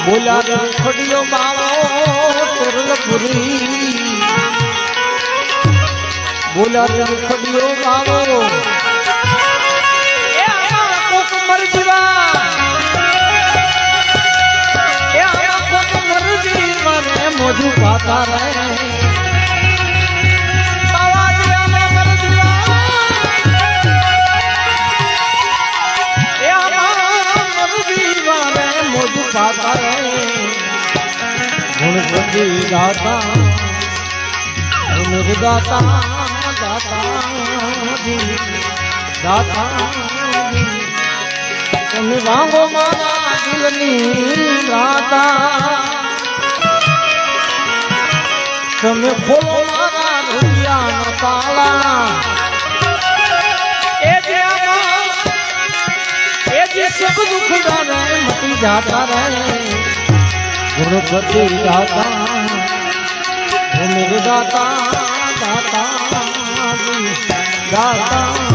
બોલા ખડિયો બાવો તરલપુરી બોલા ખડિયો બાવો એ અમારા કોક મરજીવા એ અમારા કોક મરજી મને મોજુ પાતા રહે गुणपति दाता दाता दाता दाता तुम वांगो मारा दिलनी राता તમે ખોલો મારા હૃદયના તાળા એ જે સુખ દુઃખ દાને મટી જાતા રહે ગુણપતિ દાતા દાતા દાતા દાતા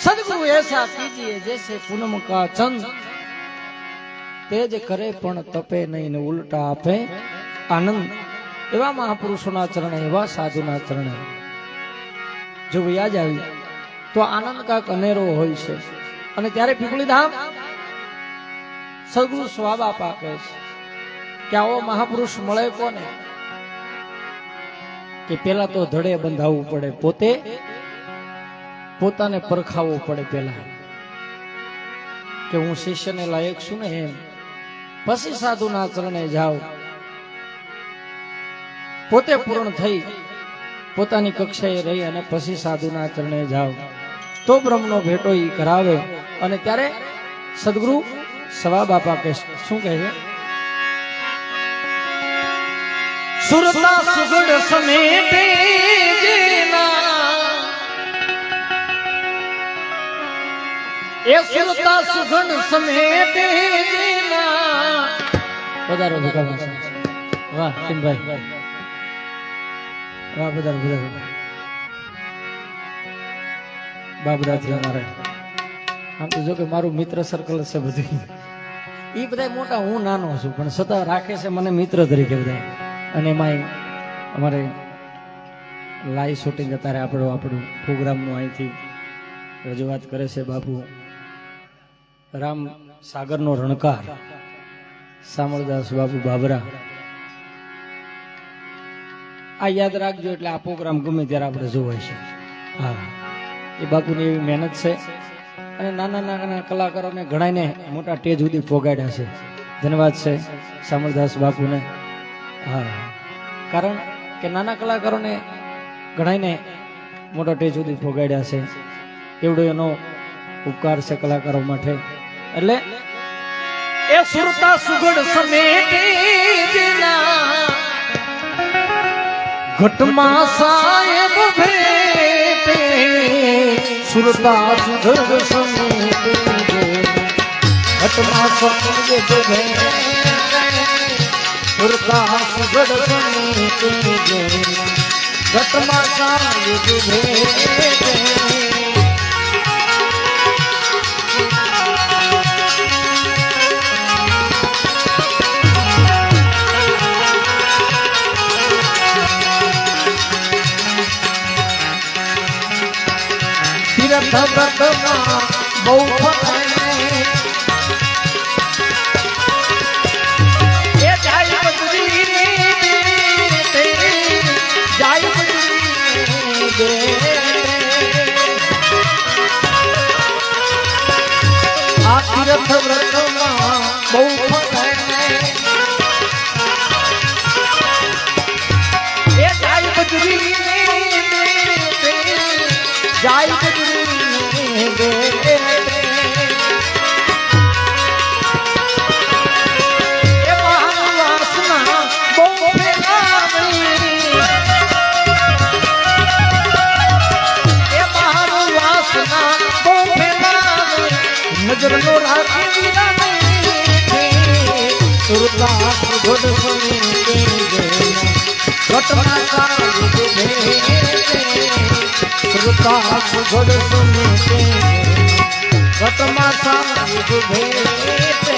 सदगुरु ऐसा कीजिए जैसे पूनम का चंद तेज करे पण तपे नहीं ने उल्टा आपे आनंद एवा महापुरुषोना चरणे एवा साधुना चरणे जो याद આવી તો આનંદ કાક અનેરો હોય છે અને ત્યારે પીપળી ધામ સદગુરુ સ્વાબા પાકે છે કે આવો મહાપુરુષ મળે કોને કે પેલા તો ધડે બંધાવવું પડે પોતે પોતાને પરખાવવું પડે પેલા કે હું શિષ્યને લાયક છું ને એમ પછી સાધુના ચરણે જાઓ પોતે પૂર્ણ થઈ પોતાની કક્ષાએ રહી અને પછી સાધુના ચરણે જાઓ તો બ્રહ્મનો ભેટો ઈ કરાવે અને ત્યારે સદગુરુ સવા બાપા કે શું કહે છે સુરતા સુગડ સમેટે એ સુરતા સુગણ સમેટે પધારો ભગવાન વાહ સિંહભાઈ વાહ પધારો પધારો બાબરાથી અમારે આમ તો જો કે મારું મિત્ર સર્કલ છે બધું એ બધા મોટા હું નાનો છું પણ છતાં રાખે છે મને મિત્ર તરીકે બધા અને એમાં અમારે લાઈવ શૂટિંગ અત્યારે આપણું પ્રોગ્રામનું અહીંથી રજૂઆત કરે છે બાપુ રામ સાગરનો રણકાર સામળદાસ બાપુ બાબરા. આ યાદ રાખજો એટલે આ પ્રોગ્રામ ગમે ત્યારે આપણે જોવાય છે. હા, એ બાપુની એવી મહેનત છે અને નાના નાના કલાકારોને ઘણાને મોટા ટેજ સુધી પોગાડ્યા છે. ધન્યવાદ છે સામળદાસ બાપુને. હા, કારણ કે નાના કલાકારોને ઘણાને મોટા ટેજ સુધી પોગાડ્યા છે. એવડો એનો ઉપકાર છે કલાકારો માટે. એટલે એ સુરતા સુગડ સમેટીના ઘટમાં સાહેબ ભેટે સુરતા સુગડ સમેટે ઘટમાં સાહેબ ભેટે સુરતા સુગડ સમેટે ઘટમાં સાહેબ ભેટે. ધબધબમાં બહુ એ જાય બદરી જાય બદરી આ તીર્થ વ્રતમાં બહુ એ જાય બદરી જાય બદરી નજર નો રાખી સુરતા સુગડ સમેટે ઘટના સાહેબ ભેટે સુરતા સુગડ સમેટે ઘટના સાહેબ ભેટે.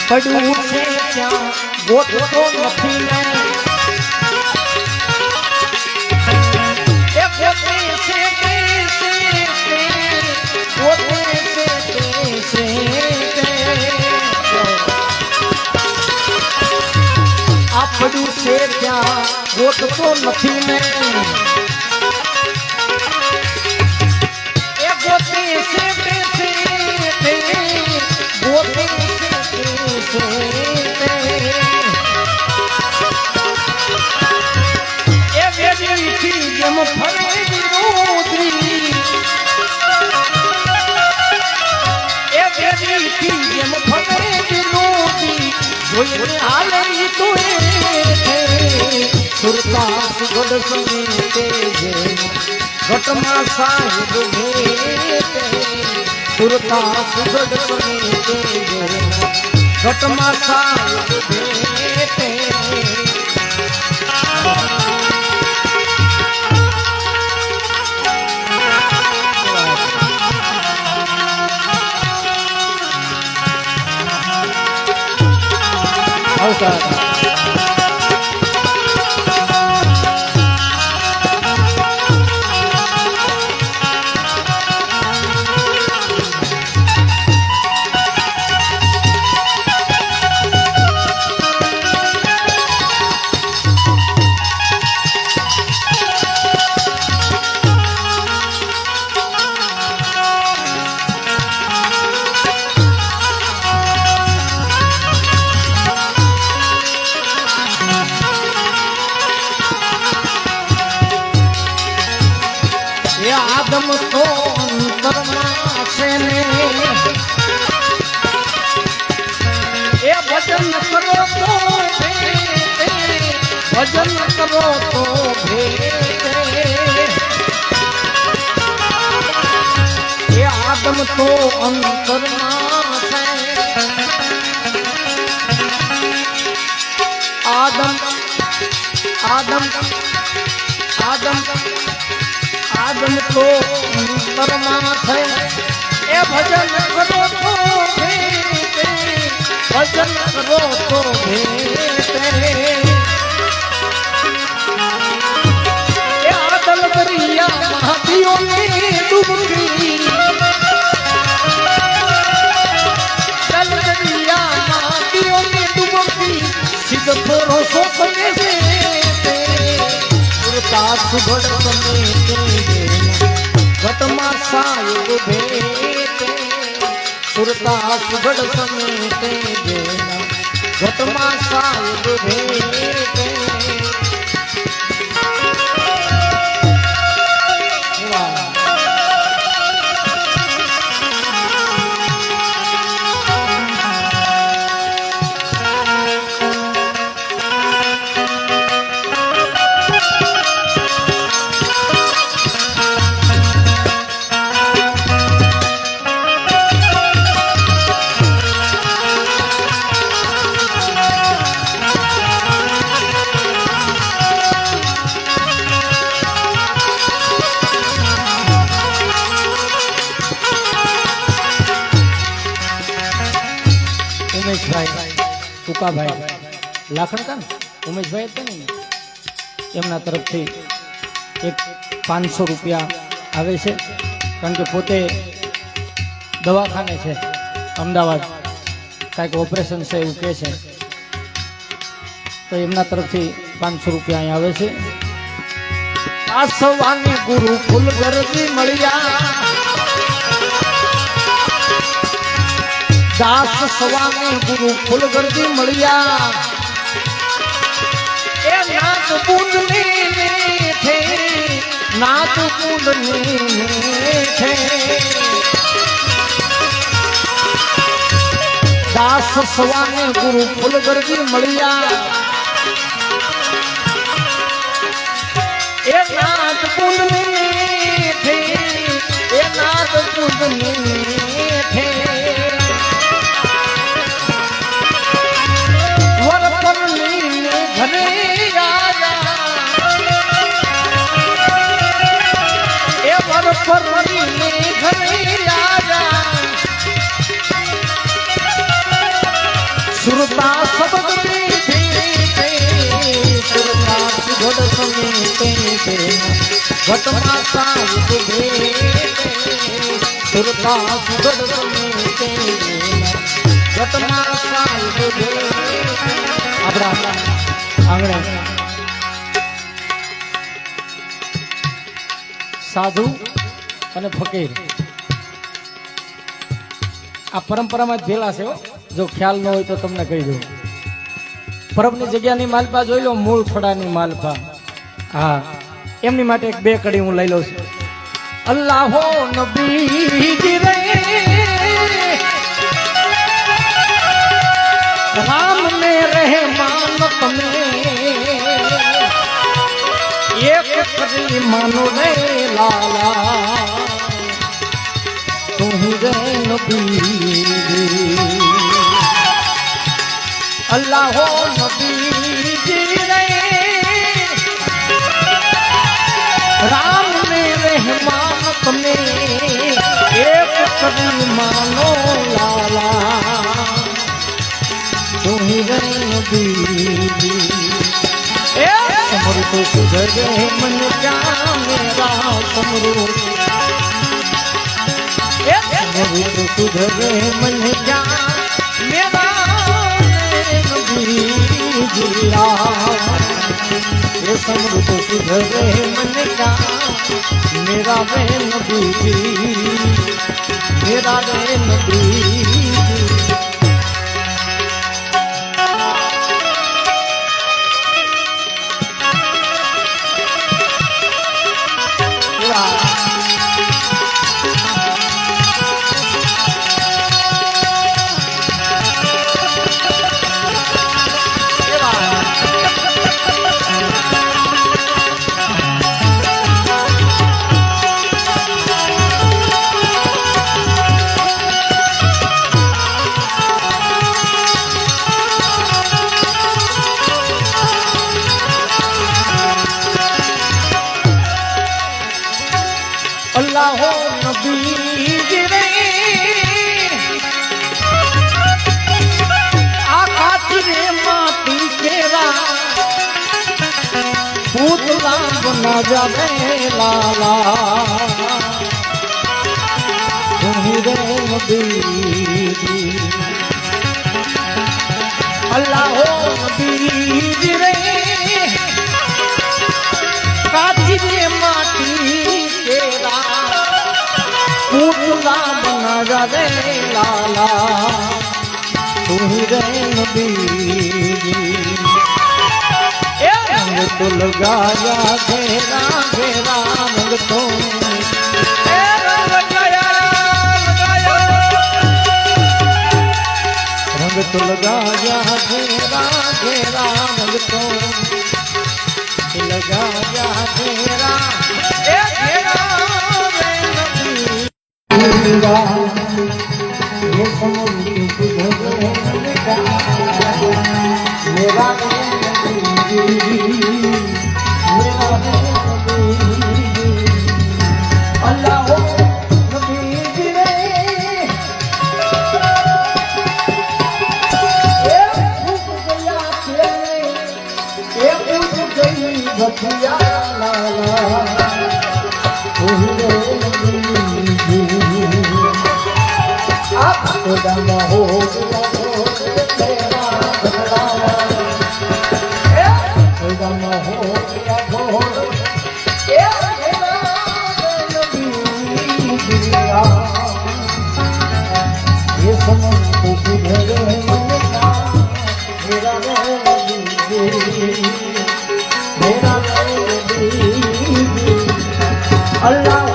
પડ્યું છે ત્યાં ગોઠતો નથી ને એ પોતે છે પોતે છે આ પડ્યું છે ત્યાં ગોઠતો નથી ને એ પોતે છે પોતે એ વેદીથી જેમ ફરે વિરોધી એ વેદીથી જેમ ફરે વિરોધી જોઈને હાલે તો સુરતા સુગડ સમેટે ઘટમાં સાહેબ ભેટે સુરતા સુગડ સમેટે ઘટમાં સાહેબ ભેટે. આદમ તો ભજન કરો તો ભેટે એ આદમ તો અંતરમાં છે આદમ આદમ આદમ આદમ તો અંતરમાં છે એ ભજન કરો તો ભેટે ભજન કરો તો ભેટે એ આદલ દરિયા મહાદીઓની ડૂબકી દરિયા મહાદીઓની ડૂબકી સિદ્ધ ભરોસો કરે છે ઉડતા સુઘડ તમે ઘટમાં સાયુગ ભેટે સુરતા સુઘડ સમેતે જેના ઘટમાં સાયુગ ભેટે ઉકાભાઈ લાખણકા ને ઉમેશભાઈ હતા ને એમના તરફથી એક 500 રૂપિયા આવે છે કારણ કે પોતે દવાખાને છે અમદાવાદ કાંઈક ઓપરેશન છે એવું કહે છે તો એમના તરફથી 500 રૂપિયા અહીં આવે છે આસવાની ગુરુ ફૂલ ગરદી મળ્યા દાસ સ્વામી ગુરુ ફૂલ ગરદી મળ્યા એ નાથ બુંદની છે નાથ બુંદની છે દાસ સ્વામી ગુરુ ફૂલ ગરદી મળ્યા એ નાથ બુંદની છે એ નાથ બુંદની છે સુરતા સબદ સુરતા સુગડ સમેતે ઘટમાં સાયુગ ભેટે સુરતા સુગડ સમેતે ઘટમાં સાયુગ ભેટે આપણા આંગણે સાધુ અને ફકીર આ પરંપરામાં જ ભેલા છે જો ખ્યાલ ન હોય તો તમને કહી દઉં પરબની જગ્યાની માલપા જોઈ લો મૂળ ફળાની માલપા હા એમની માટે એક 2 કડી હું લઈ લઉં છું અલ્લાહો નબી રે રામ ને રહેમાન તમે એક કડી માનો રે લાલા તું રે નબી અલ્લાહો નબી રે રામ ને રહેમાન તમે એક કડી માનો લાલા તું રે નબી समृत सुधरे मन क्या मेरा समृत समृत सुधरे मन क्या मेरा ये समृत सुधरे मन क्या मेरा वे नबी मेरा वे नबी અલ્લાહ નબી રે આકાશ રે માટી કેરા પૂતલા બના જાવે લાલા તું રે નબી અલ્લાહ નબી રે કાચી રે માટી કેરા પૂતલા બના જાવે લાલા તું રે નબી तो लगाया घेरा घेरा रंग तो रंग तो लगाया घेरा घेरा रंग तो लगाया घेरा ये समुद्र मेरा अल्लाह नबी रे ए फूक गया तेरे ए फूक गई बतिया लाला ओहे नबी आप तो दम हो गया तेरा बदलावा दम हो गया घोर ये समझ तो सुधरे मन का मेरा अल्लाह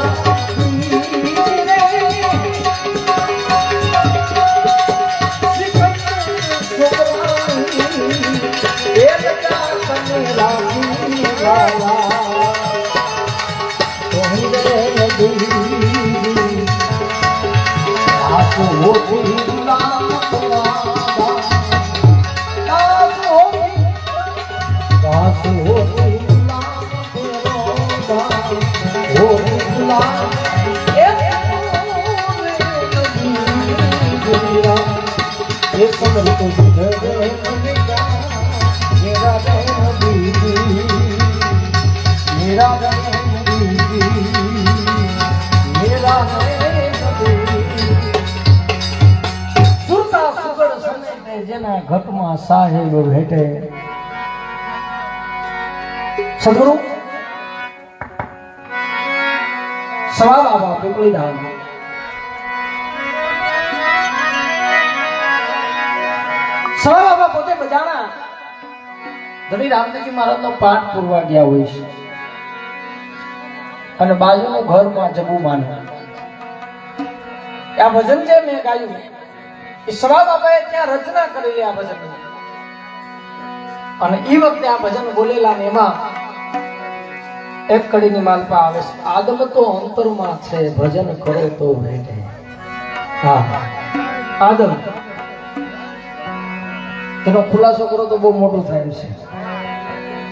ये समझ तो सुधरे मन का मेरा मेरा સુરતા સુગડ સમેટે જેના ઘટમાં સાહેબ ભેટે સદગુરુ સવા બાબા પીપળી ધામ સવા બાબા પોતે બજાણા ધણી રામદેવજી મહારાજનો પાઠ પૂરવા ગયા હોય છે અને બાજુનું ઘરમાં જબુ માને આ ભજન જે મેં ગાયું એ સવા બાબાએ ત્યાં રચના કરેલી આ ભજન અને એ વખતે આ ભજન બોલેલા ને એમાં એક કડીની માલપા આવે છે આદમ તો અંતરમાં છે ભજન કરે તો ભેટે હા આદમ તેનો ખુલાસો કરો તો બહુ મોટું થાય છે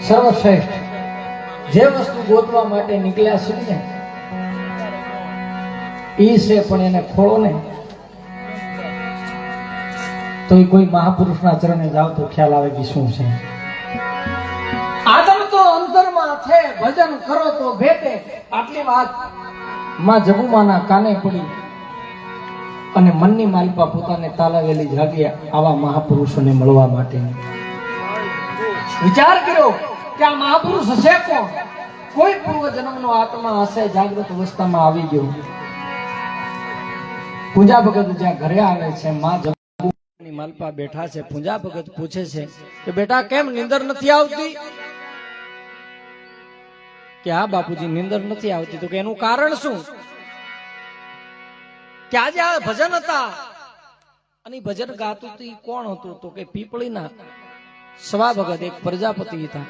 સર્વશ્રેષ્ઠ જે વસ્તુ ગોતવા માટે નીકળ્યા છે ને ઈ છે પણ એને ખોળો ને તો એ કોઈ મહાપુરુષના ચરણે જાવ તો ખ્યાલ આવે કે શું છે આદમ તો અંતરમાં છે ભજન કરો તો ભેટે આટલી વાત માં જબુમાના કાને પડી અને મનની માલિપા પોતાને તાલાવેલી જાગી આવા મહાપુરુષોને મળવા માટે વિચાર કર્યો કે આ મહાપુરુષ હશે કોણ કોઈ પૂર્વ જન્મનો આત્મા હશે જાગૃત અવસ્થામાં આવી ગયો પૂજા ભગત જ્યાં ઘરે આવે છે માં જબુની માલિપા બેઠા છે પૂજા ભગત પૂછે છે કે બેટા કેમ નીંદર નથી આવતી કે હા બાપુજી નીંદર નથી આવતી તો કે એનું કારણ શું કે આજે આ ભજન હતા અને ભજન ગાતું હતું કોણ હતું તો કે પીપળીના સવા ભગત એક પ્રજાપતિ હતા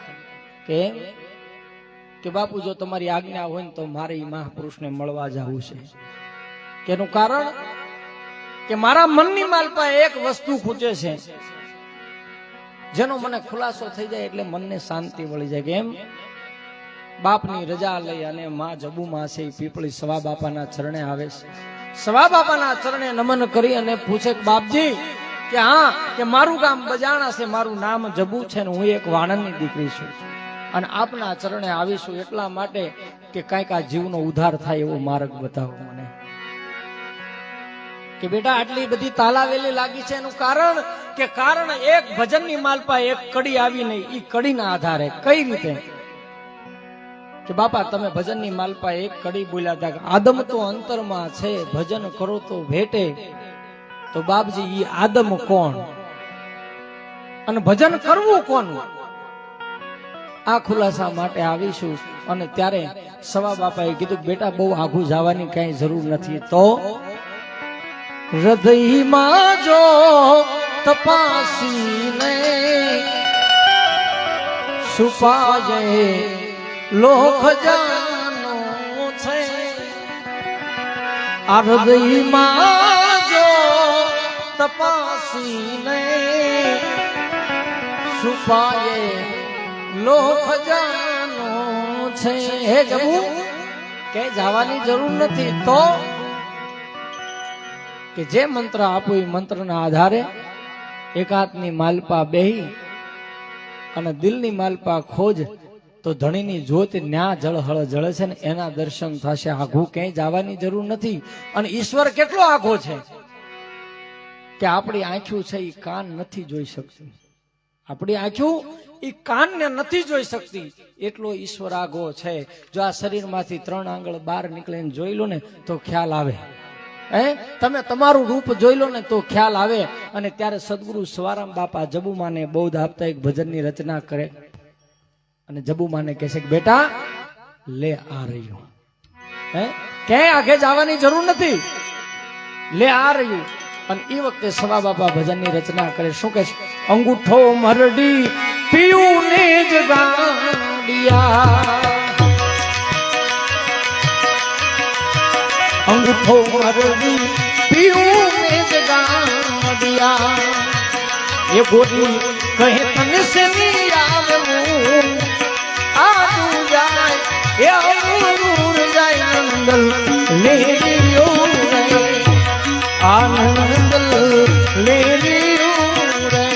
કે બાપુ જો તમારી આજ્ઞા હોય ને તો મારે ઈ મહાપુરુષને મળવા જવું છે કે એનું કારણ કે મારા મનની માલપા એક વસ્તુ પૂછે છે જેનો મને ખુલાસો થઈ જાય એટલે મનને શાંતિ મળી જાય. કેમ બાપની રજા લઈ અને માં જબુમાં છે એ પીપળી સવા બાપાના ચરણે આવે છે. સવા બાપાના ચરણે નમન કરી અને પૂછે કે બાપજી કે હા કે મારું ગામ બજાણા છે, મારું નામ જબુ છે ને હું એક વાણંદની દીકરી છું અને આપના ચરણે આવીશું એટલા માટે કે કાંઈક આ જીવનો ઉદ્ધાર થાય એવો માર્ગ બતાવો મને. કે બેટા આટલી બધી તાલાવેલી લાગી છે એનું કારણ એક ભજનની માલપા એક કડી આવી નહીં, ઈ કડીના આધારે. કઈ રીતે? કે બાપા તમે ભજનની માલપા એક કડી બોલ્યા હતા, આદમ તો અંતરમાં છે, ભજન કરો તો ભેટે. તો બાપજી ઈ આદમ કોણ અને ભજન કરવું કોનું? આ ખુલાસા માટે આવીશું. અને ત્યારે સવા બાપાએ કીધું બેટા બહુ આઘું જવાની કઈ જરૂર નથી. તો હૃદયમાં જો તપાસીને છુપાજે લોક જાનો છે, આ હૃદયમાં જો તપાસીને છુપાયે લોક જાનો છે. હે જબુ કે જવાની જરૂર નથી. તો કે જે મંત્ર આપો એ મંત્રના આધારે એક હાથની માલપા બેહી અને દિલની માલપા ખોજ તો ધણીની જ્યોત ન્યા જળહળ જળે છે ને એના દર્શન થશે. આઘું ક્યાંય જવાની જરૂર નથી. અને ઈશ્વર કેટલો આઘો છે કે આપણી આંખ્યું છે એ કાન નથી જોઈ શકતી. આપણી આંખ્યું એ કાનને નથી જોઈ શકતી એટલો ઈશ્વર આઘો છે. જો આ શરીરમાંથી 3 આંગળ બહાર નીકળીને જોઈ લો ને તો ખ્યાલ આવે. તમે તમારું રૂપ જોઈ લો ને તો ખ્યાલ આવે. અને ત્યારે સદગુરુ સવારામ બાપા જબુમાને બૌદ્ધ આપતા એક ભજનની રચના કરે અને જબુમાને કહે છે કે બેટા લે આ રહ્યું, ક્યાંય આગે જવાની જરૂર નથી, લે આ રહ્યું. અને એ વખતે સવા બાપા ભજનની રચના કરે. શું કહે છે? અંગૂઠો મરડી પીયું ને જ ગાંડિયા, અંગૂઠો મરડી પીયું ને જ ગાંડિયા, એ બોલી કહે તને સે ની આવું આદુ જાય એ અમૂર જાય નંદલ લે લ્યો રે, આનંદ લે લ્યો રે.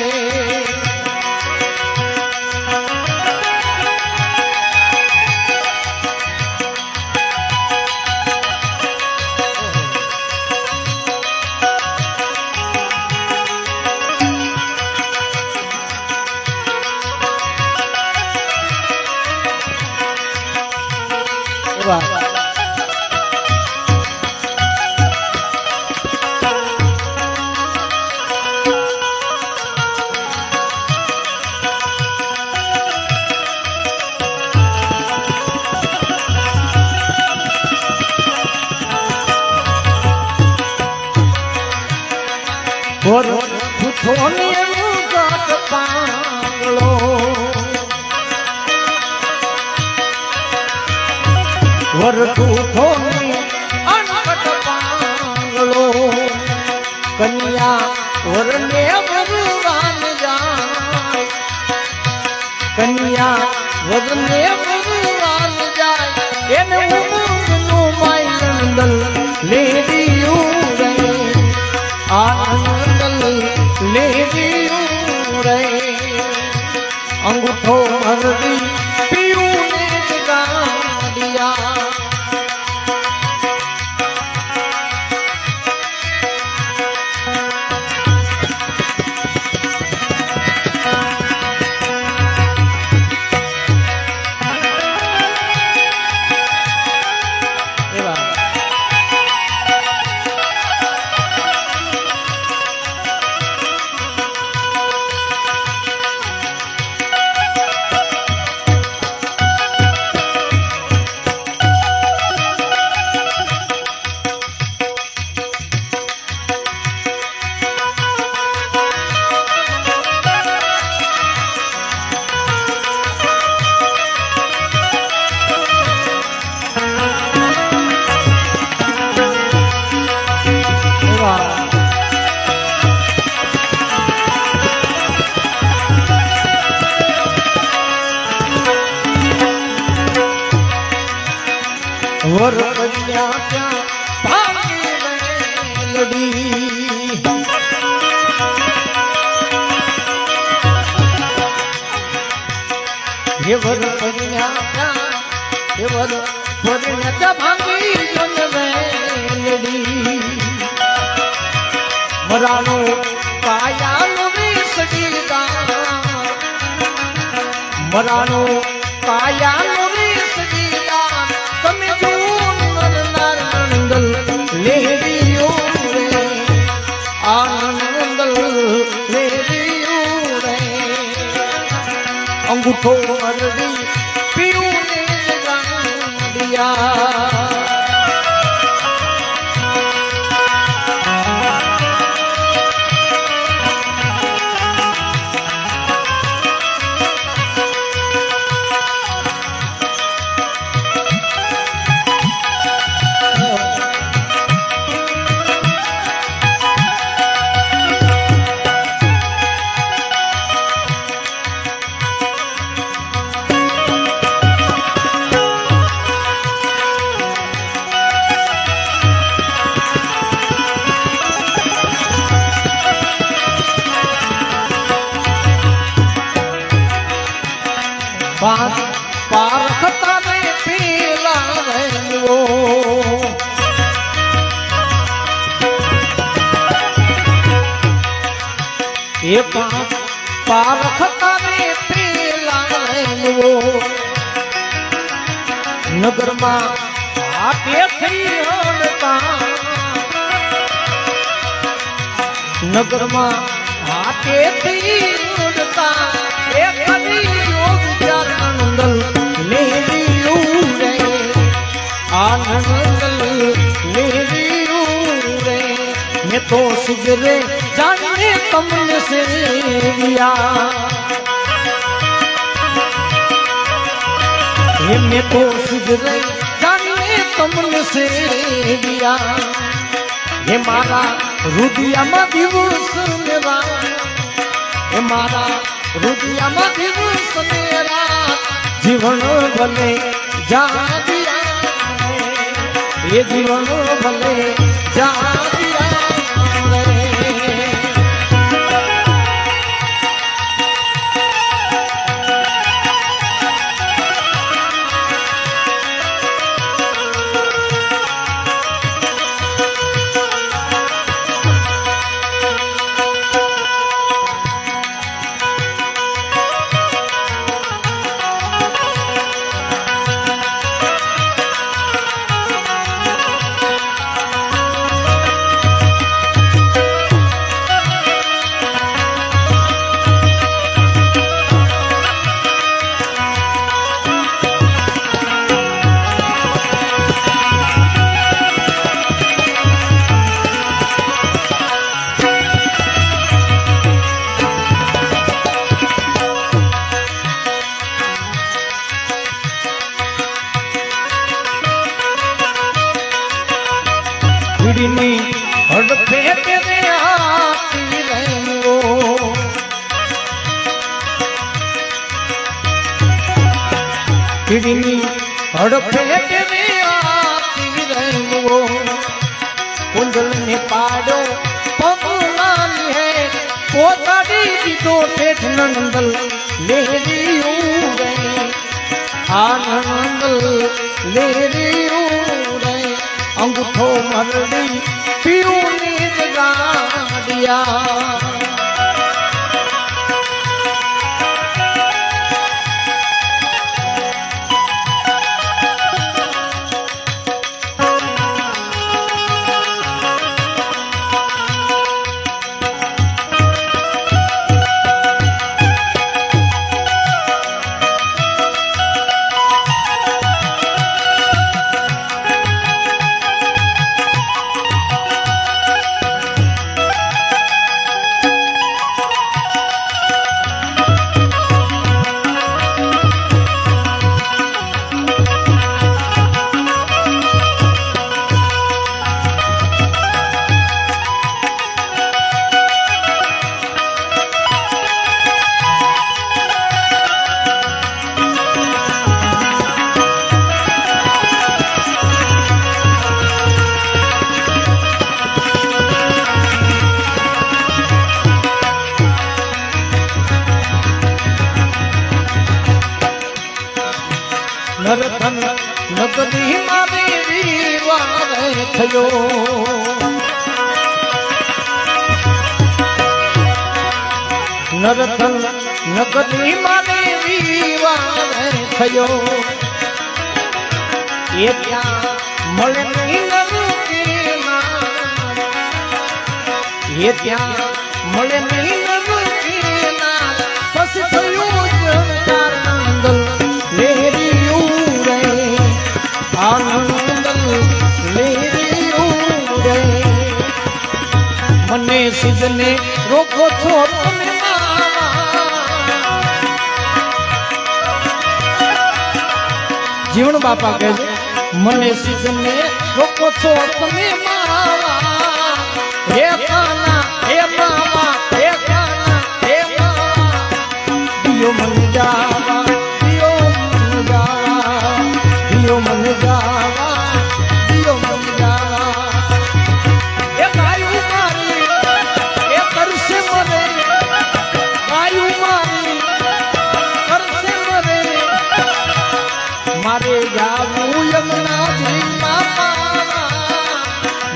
કન્યા વરને ભગવાન જાય, કન્યા વરને ભગવાન જાય, એને ઉમંગનું માયંદલ લેડિયું રે, આનંદ લેડિયું રે. અંગૂઠો મરડી પીયું ને ગાંડિયા, પડ્યા ત્યાં ભાંગી મેલડી હેવર પડ્યા ત્યાં હેવર પડ્યા ત્યાં ભાંગી મેલડી મરાનો કાયાનો વિસગીતા મરાનો કાયાનો વિસગીતા તમે જૂન નંદલ લેરીઓ રે આનંદલ લેરીઓ રે અંગૂઠો અરડી પીયું ને ગાંડિયા પારખતા ને પેલા રહેલો એ પારખતા ને પેલા રહેલો નગરમાં હાથેથી હડતા નગરમાં હાથેથી હડતા એ કદી આનંદલ લેરીયું રે આનંદલ લેરીયું રે મેં તો સુગરે જાને તમને સેવિયા હે મેં તો સુગરે જાને તમને સેવિયા હે મારા રુદિયામાં દિવસ મેરા હે મારા રુદિયામાં દિવસ મેરા જીવન ભલે જા દિયા એ જીવન ભલે જા દિયા પીડીની હડફે તેને આતી રહેવો પીડીની હડફે તેને આતી રહેવો કુંડલને પાડો પગલાની હે પોતાડી દીધો ઠેઠ નંદલ લેરીયું રે આનંદલ લેરીયું રે અંગૂઠો મરડી પીયું ની ગાંડિયા નરતન નગરી મારી વિવાહ થયો નરતન નગરી મારી વિવાહ થયો એ ત્યાં મળે નહીં એ ત્યાં મળે નહીં પછી થયું જણકાર નંદલ લેરિયું રે આનંદલ લેરિયું રે મને સિદ્ધને રોકો છો તમે જીવણ બાપા કહે છે મને સિદ્ધને રોકો છો તમે મારા હે કાના હે મામા હે કાના હે દિયો મન જાવા દિયો મન જાવા દિયો મન જાવા દિયો મન જાવા એ ગાયું મારી એ કરશે મને ગાયું મારી કરશે મને મારે જાવું યમુનાજી મામા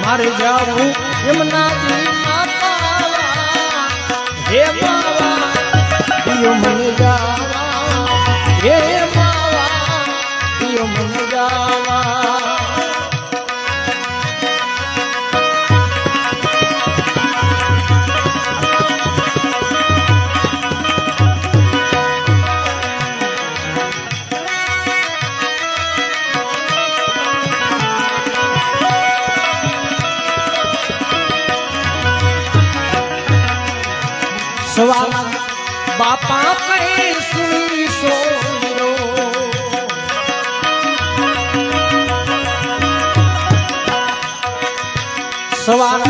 મારે જાવું યમુનાજી માતા હે માવા દિયો મને જાવા હે માવા દિયો મને જાવા સવાલ બાપા કહે સુની સોરો સવાલ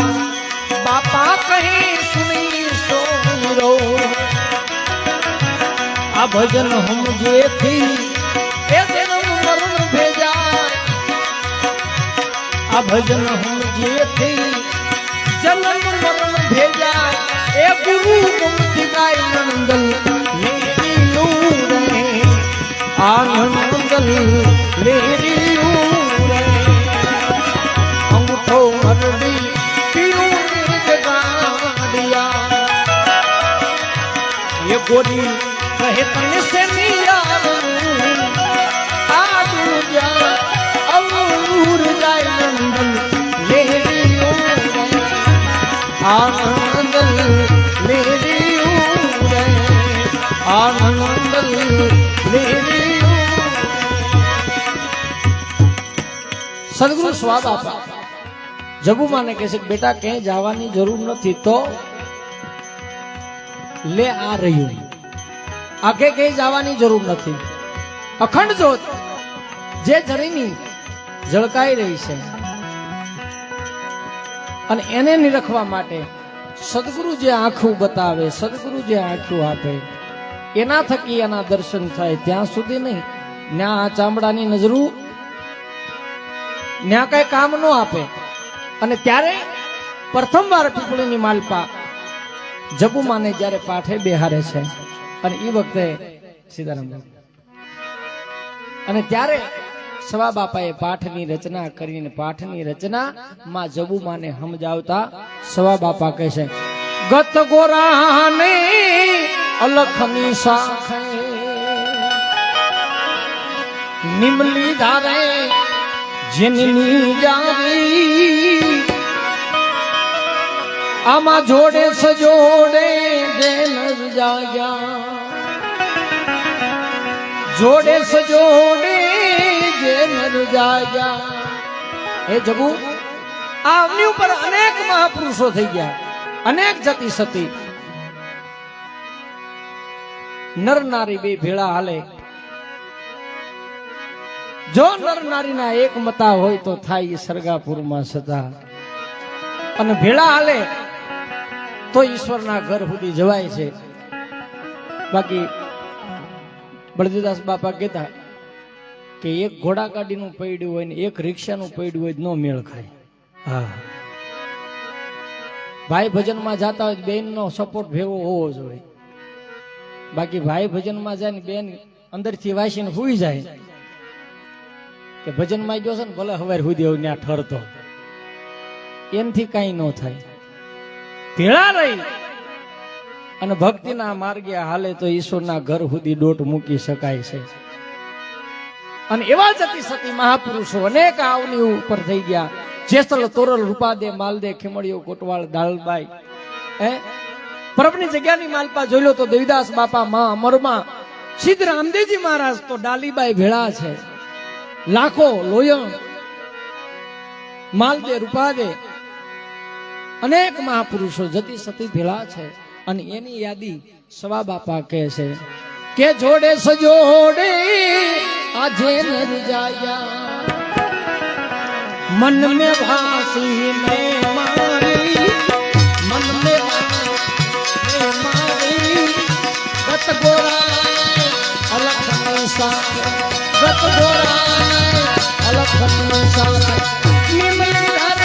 બાપા કહે સુની સોરો આ ભજન હમ જેથી એ જન્મ મરણ ભેજા આ ભજન હમ જેથી જન્મ મરણ ભેજા એ ગુરુ ગમતી ગાય નંદલ લેરિયું રે આનંદલ લેરિયું રે અંગૂઠો મરડી પીયું જગાડિયા એ ગોરી કહે તને સે નિયારું આ દુનિયા અવૂર ગાય નંદલ લેરિયું રે આનંદલ લેરિયું રે આનંદલ લેરિયું સદગુરુ સ્વાદ આપા જબુમાને કહે છે બેટા ક્યાંય જવાની જરૂર નથી તો લે આ રહ્યું આગે ક્યાંય જવાની જરૂર નથી અખંડ જ્યોત જે જરીની ઝળકાઈ રહી છે અને એને નિરખવા માટે સદગુરુ જે આંખું બતાવે સદગુરુ જે આંખું આપે એના થકી એના દર્શન થાય ત્યાં સુધી નહીં ન્યા ચામડાની નજરું ન્યા કઈ કામ ન આપે અને ત્યારે પ્રથમવાર પીપળીની માલપા જબુમાને જ્યારે પાઠે બેહારે છે અને એ વખતે સીતારામ અને ત્યારે સવા બાપાએ પાઠની રચના કરીને પાઠની રચના માં જબુમાને સમજાવતા સવા બાપા કહે છે ગત ગોરાને અલખની સાખે નિમલી ધારે જેની જાવી આમાં જોડે સજોડે જેન જાગ્યા જોડે સજોડે હે જબુ આમની ઉપર અનેક મહાપુરુષો થઈ ગયા અનેક જતી સતી નર નારી બે ભેળા હાલે જો નર નારીના એક મતા હોય તો થાય સરગાપુરમાં સદા અને ભેળા હાલે તો ઈશ્વરના ઘર સુધી જવાય છે બાકી બળદેવદાસ બાપા કહેતા કે એક ઘોડા ગાડીનું પૈડ્યું હોય ને એક રિક્ષાનું પૈડ્યું હોય નો મેળ ખાય હા ભાઈ ભજનમાં જાતા હોય બેન નો સપોર્ટ ભેગો હોવો જોઈએ બાકી ભાઈ ભજનમાં જાય ને બેન અંદરથી વાસીને હુઈ જાય કે ભજનમાં ગયો છે ને ભલે હવે સુધી એવું ત્યાં ઠરતો, એનથી કઈ ન થાય. ભેળા રહી અને ભક્તિના માર્ગે હાલે તો ઈશ્વરના ઘર સુધી દોટ મૂકી શકાય છે. અને એવા જતી સતી મહાપુરુષો અનેક આવની ઉપર થઈ ગયા. જેસલ તોરલ રૂપાદે માલદે ખીમડીઓ કોટવાળ દાલબાઈ પરબની જગ્યાની માલપા જોઈ લો તો દેવીદાસ બાપા માં અમરમાં સિદ્ધ રામદેવજી મહારાજ તો ડાલીબાઈ ભેળા છે. લાખો લોયણ માલદે રૂપાદે અનેક મહાપુરુષો જતી સતી ભેળા છે. અને એની યાદી સવા બાપા કહે છે કે જોડે સજોડે આજે નર જાયા मन में भासी में मारी मन में मारी गत गोरा अलख साथ गत गोरा अलख साथ निमली हर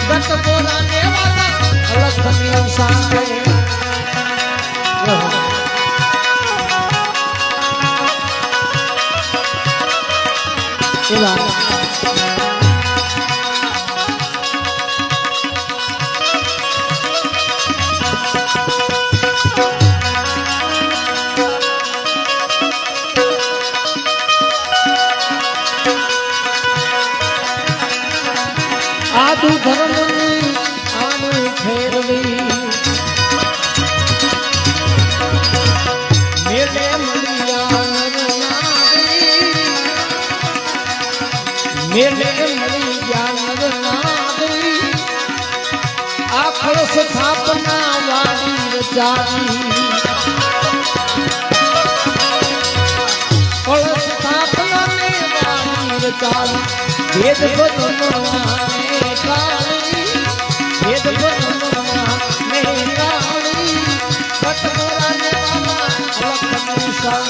गत गोरा ने वाला अलग निशान है. आदु धर्म आनु फेरवी मेले मलिया मेले मलिया नरनादी आखर स्थापना वाली रचाई फल स्थापना में वाली रचाई वेद बदलवाने वेद बदलवाने काली गत गोरा ने अलख निशान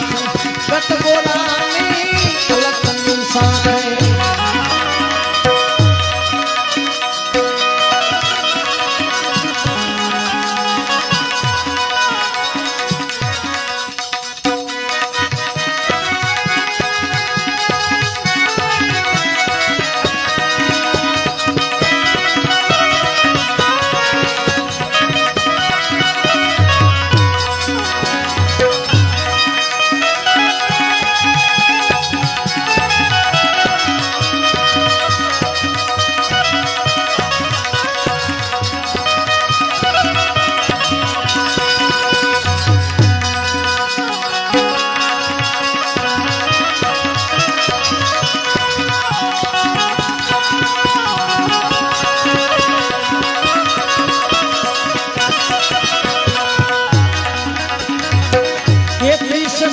गत गोरा ने अलख निशान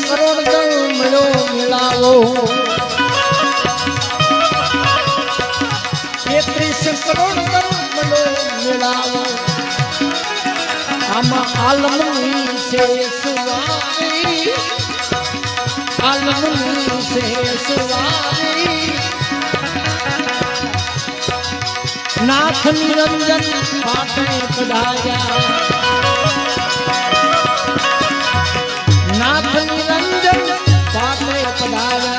करोड़ मिलो मिलाओ 33 करोड़ मिलो मिलाओ हम आलमनी से सुवारी आलमनी से सुवारी नाथ निरंजन पाटे पधाया नाथ निरंजन पाटे पधाया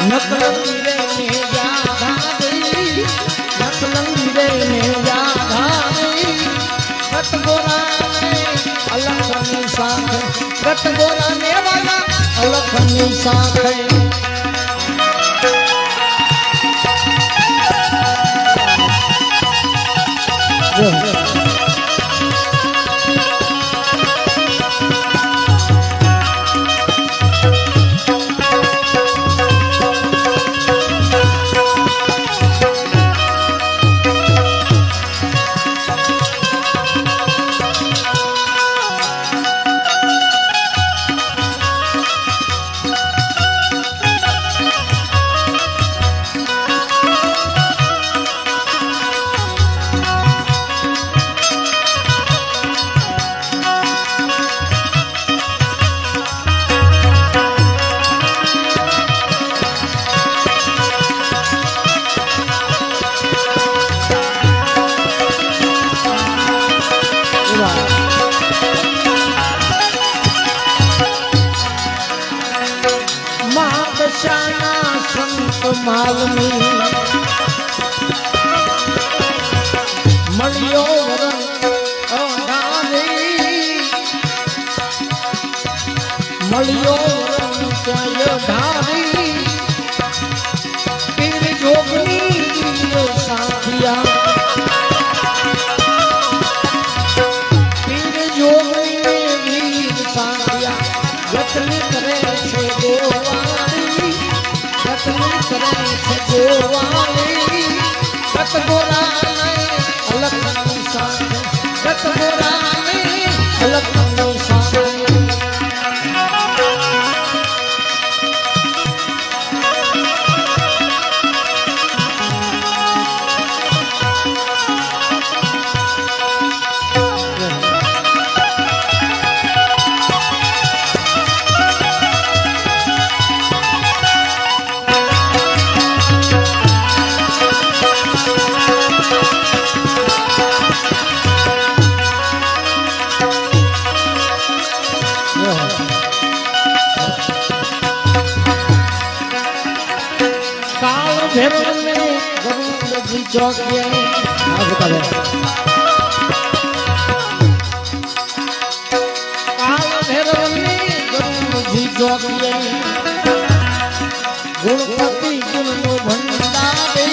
नकलंगी रे ने जाधारी नकलंगी रे ने जाधारी गत गोरा ने अलख निशान गत गोरा ने वाला अलख निशान માલની મળ્યો વરણ અઢારી મળ્યો વરણ ત્યાંય ઢારી પીર જોગની સાથિયા પીર જોગની વીર સાથિયા ગતની કરે છે ગોવાળી ગતની કરે છે ગોવાળી ગત ગોરાને અલગની સાથે ગત ગોરાને અલગની સાથે चौकिया काल भैरव ने गुरुजी चौकिया गुणपति गुणनो भंडारे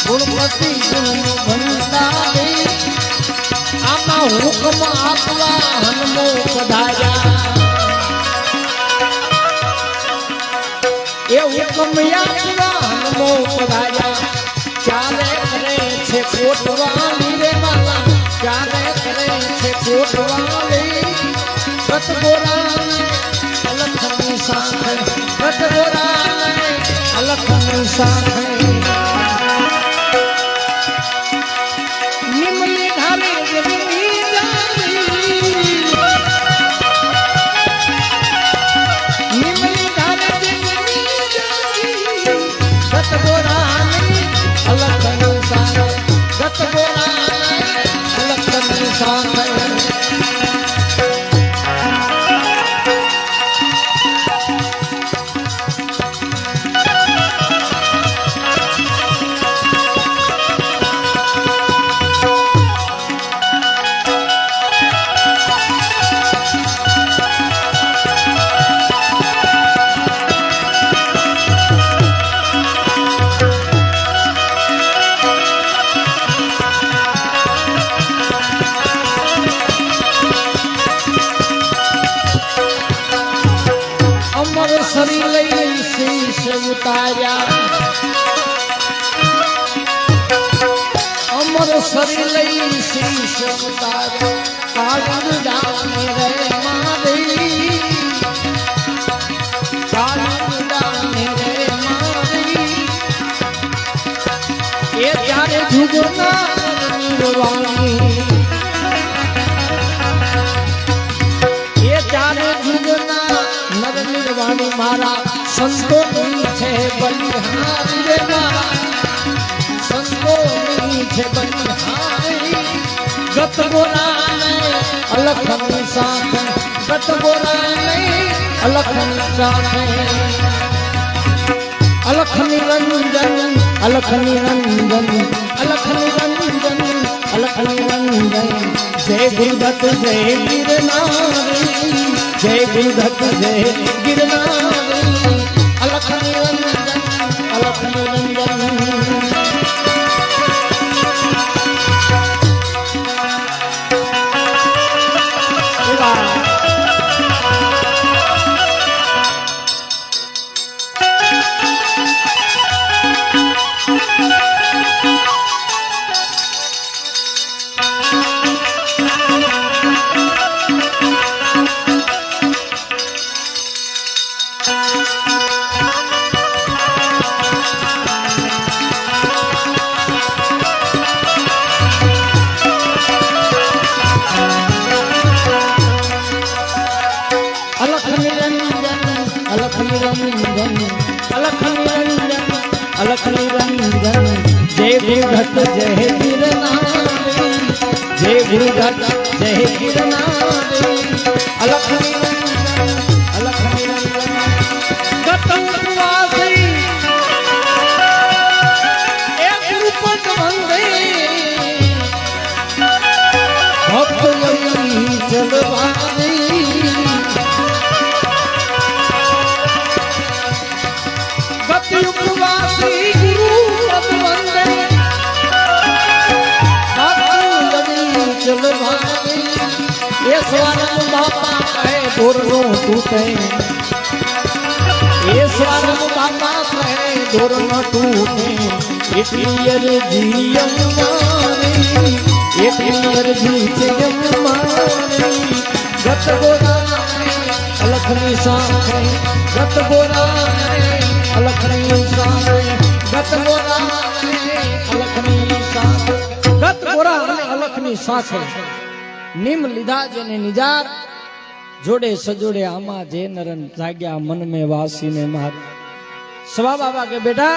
गुणपति गुणनो भंडारे आमा हुक्म आपवा हनुमो पधार्या ये हुक्म आपवा हनुमो पधार्या चाले करे छे कोटवाली रे माला चाले करे छे कोटवाली गत गोराने अलखनी साथे गत गोराने अलखनी साथे निमली धारे जमीनी जानी निमली धारे जमीनी जानी गत गोराने अलखनी साथे गत गोराने अलखनी साथे सरी लई शीश उतार्या अमर सरी लई शीश उतार्या काल जाने रे मारी काल जाने रे मारी ये त्यारे जुगना निर्वाणी ये त्यारे जुगना नर निर्वाणी मारा संतो छे बलिहारी रे मारा संतो छे बलिहारी गत गोराने अलखनी साथे गत गोराने अलखनी साथे अलखनी रंजन अलखनी रंजन अलखनी रंजन अलखनी रंजन जय गुरुदत्त जय गिरनारी जय गुरुदत्त जय गिरनारी अलखनी रंजन अलखनी रंजन अलखनी रंजन जय गुरुदत्त जय गिरनारी जय गुरुदत्त जय गिरनारी अलखनी रंजन गत उपवासी ચલવાની ગતિ ઉપવાસી ગુરુ પદ વંદે ચલવાની એ સ્વરમ બાપા કહે દોરનો તૂટે એ સ્વરમ બાપા કહે દોરનો તૂટે એટલી અરજી અમારી એટલી અરજી છે અમારી ગત ગોરા અલખની સાથે ગત ગોરા અલખની સાથે ગત ગોરા અલખની સાથે ગત ગોરા અને અલખની સાથે નિમ લીધા જેને નિજાર જોડે સજોડે આમાં જે નરન જાગ્યા મન में વાસીને માર સવા બાબા કે બેટા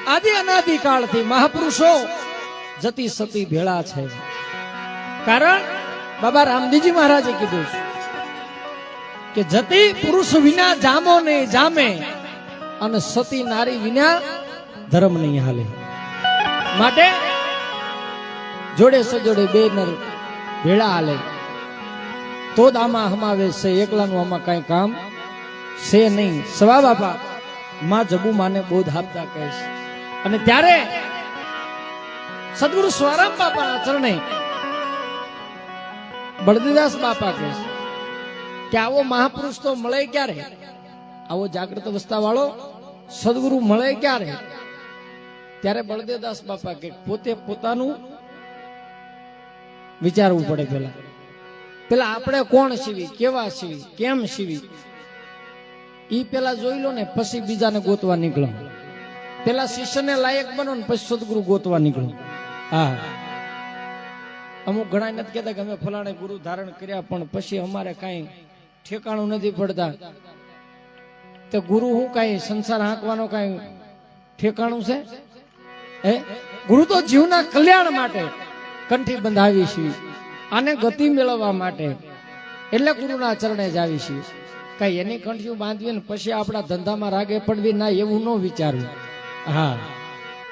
આદિ અનાદિ કાળથી મહાપુરુષો જતી સતી ભેળા છે કારણ બાબા રામજીજી મહારાજે કીધું કે જતી પુરુષ વિના જામો નહીં જામે અને સતી નારી વિના ધર્મ નહીં હાલે માટે જોડે સજોડે બે નર ભેળા હાલે તો જ આમાં હમાવેશ છે એકલાનું આમાં કઈ કામ છે નહીં સવા બાપા માં જબુ માને બોધ આપતા કહે છે અને ત્યારે સદગુરુ સ્વરામ બાપાના ચરણે બળદીદાસ બાપા કહે છે કે આવો મહાપુરુષ તો મળે ક્યારે આવો જાગૃત અવસ્થા વાળો સદગુરુ મળે ક્યારે ત્યારે બળદેવદાસ બાપા કે પોતે પોતાનું વિચારવું પડે પેલા આપણે કોણ સીવી કેવા સીવી કેમ સીવી ઈ પેલા જોઈ લો ને પછી બીજાને ગોતવા નીકળો પેલા શિષ્યને લાયક બનો ને પછી સદગુરુ ગોતવા નીકળો હા અમુક ઘણા નથી કહેતા કે અમે ફલાણે ગુરુ ધારણ કર્યા પણ પછી અમારે કઈ ઠેકાણું નથી પડતા તો ગુરુ હું કઈ સંસાર હાંકવાનો કઈ ઠેકાણું છે હે ગુરુ તો જીવના કલ્યાણ માટે કંઠી બંધાવી છે આને ગતિ મેળવવા માટે એટલે ગુરુના ચરણે જ આવી છે કઈ એની કંઠીઓ બાંધવી ને પછી આપણા ધંધામાં રાગે પડવી ના એવું ન વિચારવું હા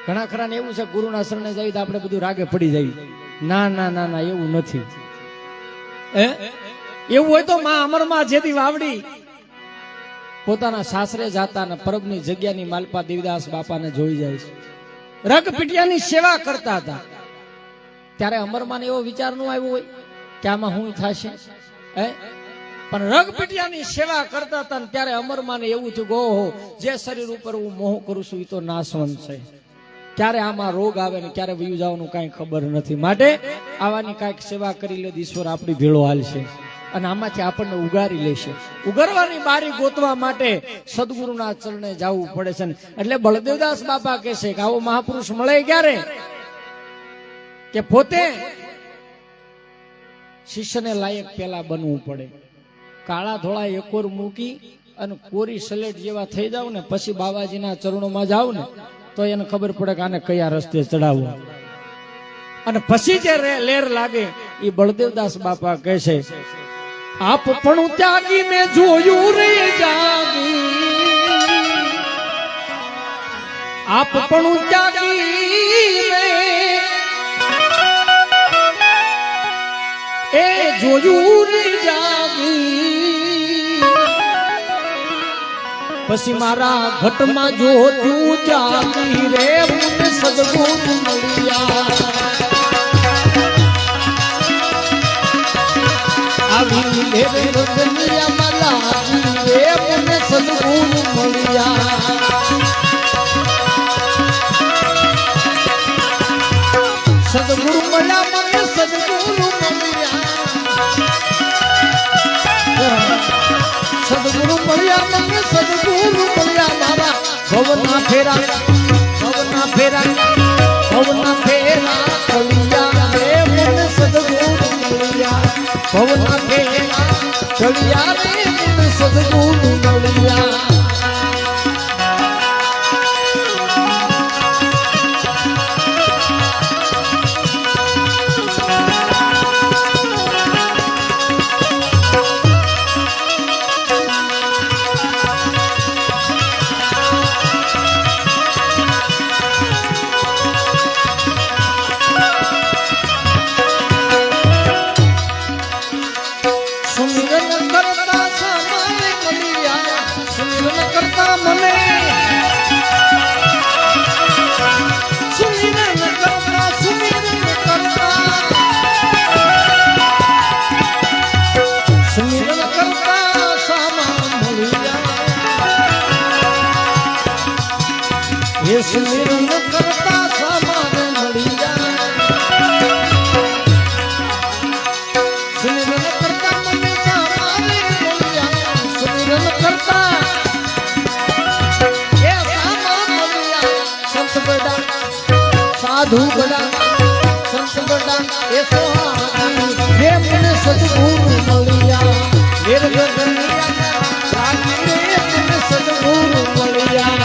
ઘણા ખરા ને એવું છે ગુરુના શરણે જઈએ તો આપણે બધું રાગે પડી જઈએ ના ના ના ના એવું નથી એવું હોય તો માં અમરમાં જેથી વાવડી પોતાના સાસરે જાતા ને પરબની જગ્યાની માલપા દેવીદાસ બાપાને જોઈ જાય છે રગ પીટિયાની સેવા કરતા હતા ત્યારે અમરમાં એવો વિચાર નો આવ્યો હોય કે આમાં શું થશે પણ રગ પીટિયાની સેવા કરતા હતા ત્યારે અમરમાં એવું થયું કે ઓહો જે શરીર ઉપર હું મોહ કરું છું એ તો નાશવંત છે ક્યારે આમાં રોગ આવે ને ક્યારે વયું જવાનું કઈ ખબર નથી માટે આવાની કઈક સેવા કરી લે ઈશ્વર આપણી ભેળો હાલશે અને આમાંથી આપણને ઉગારી લેશે ઉગારવાની બારી ગોતવા માટે સદગુરુના ચરણે જવું પડે છે એટલે બળદેવદાસ બાપા કહે છે કે આવો મહાપુરુષ મળે ક્યારે કે પોતે શિષ્યને લાયક પેલા બનવું પડે કાળા ધોળા એકોર મૂકી અને કોરી સલેટ જેવા થઈ જાવ ને પછી બાબાજીના ચરણોમાં જાવ ને તો એને ખબર પડે કે આને કયા રસ્તે ચડાવવા અને પછી જે લેર લાગે એ બળદેવદાસ બાપા કહે છે આપ પણ ત્યાગી મેં જોયું રે જાગી આપ પણ ત્યાગી એ જોયું રે જાગી પછી મારા ઘટમાં જોતું જાગી રે મને સદગુરુ મળ્યા આવી રે રતનિયા મલાજી રે મને સદગુરુ મળ્યા સદગુરુ મળ્યા મને સદગુરુ સદગુરુ મળ્યા મને સદગુરુ મળ્યા બાબા ભવના ફેરા ભવના ફેરા ભવના ફેરા ચલિયા રે મને સદગુરુ મળ્યા ભવના ફેરા ચલિયા રે મને સદગુરુ મળ્યા એ સુમિરન કરતા સામાન મળી જાય સુમિરન કરતા મને સામાન મળી જાય સુમિરન કરતા એ સામાન મળી જાય સંત બડા સાધુ બડા સંત બડા એ સોહાની જે મને સદગુરુ મળ્યા વેર ગગનિયા લાગી રે મને સદગુરુ મળ્યા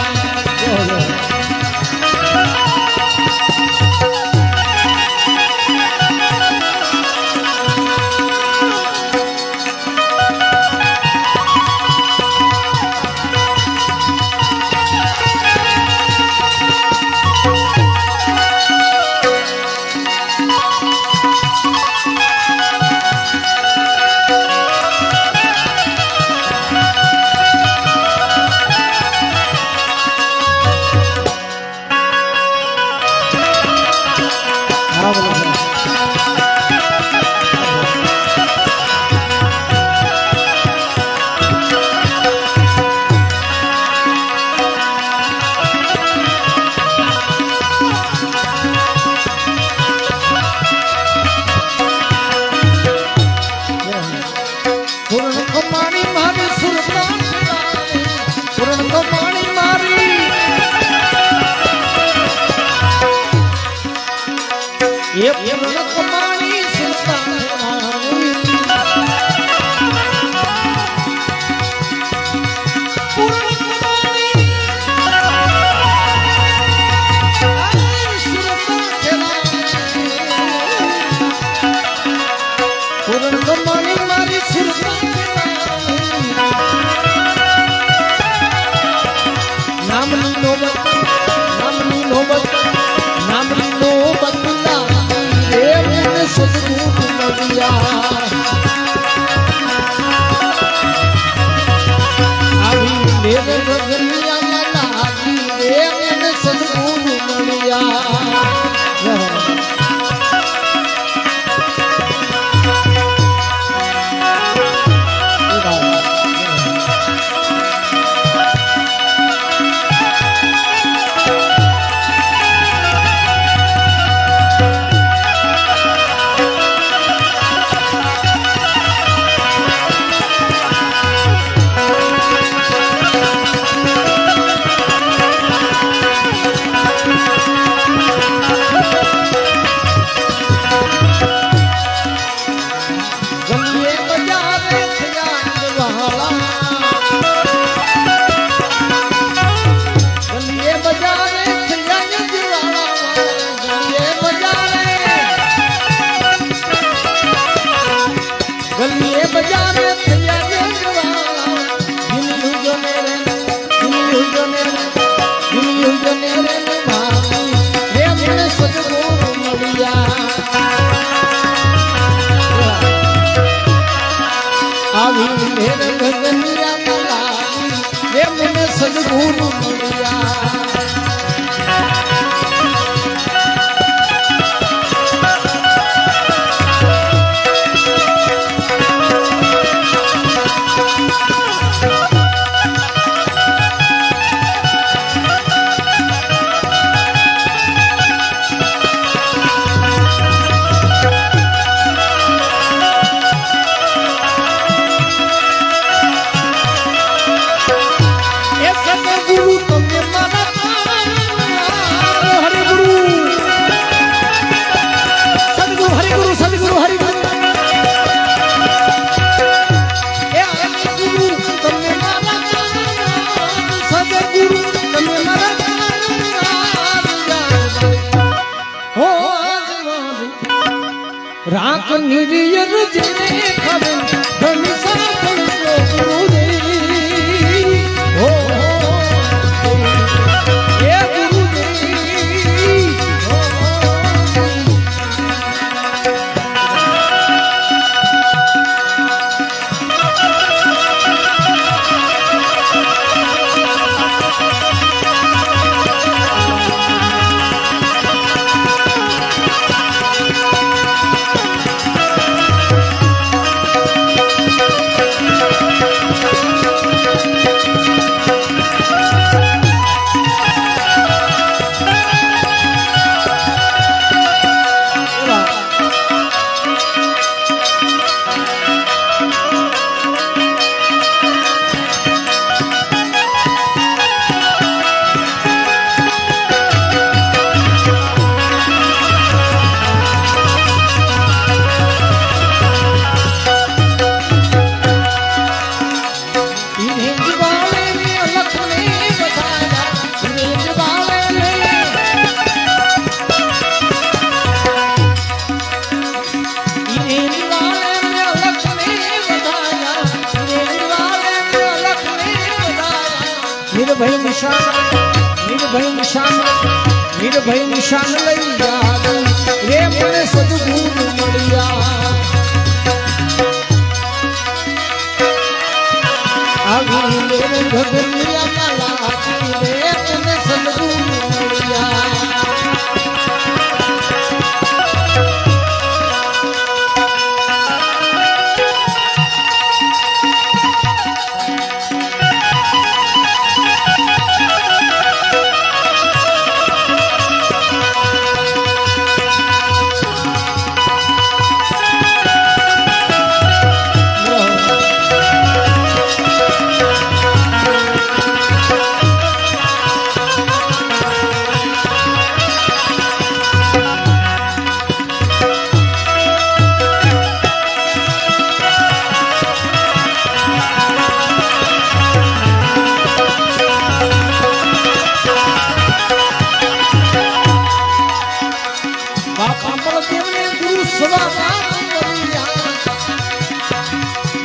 ये पूर्ण कमानी सुल्तान पूर्ण कमानी पूर्ण कमानी मारी सुल्तान नामनी नौबत नामनी नौबत नामनी नौबत सदगुरु મળ્યા આવી મેર ગગનિયા લાગી રે મને સદગુરુ મળ્યા આવી મેર ગગનિયા લાગી રે મને સદગુરુ મળ્યા રાખ નિરિયર જેને ખબર ધન સાથ ગુરુદેવ હો એ ગુરુદેવ નિર્ભય નિશાન લઈ જાગું રે મને સદગુરુ મળ્યા આવી મેરે ભગનિયા લાગી રે મને સદગુરુ મળ્યા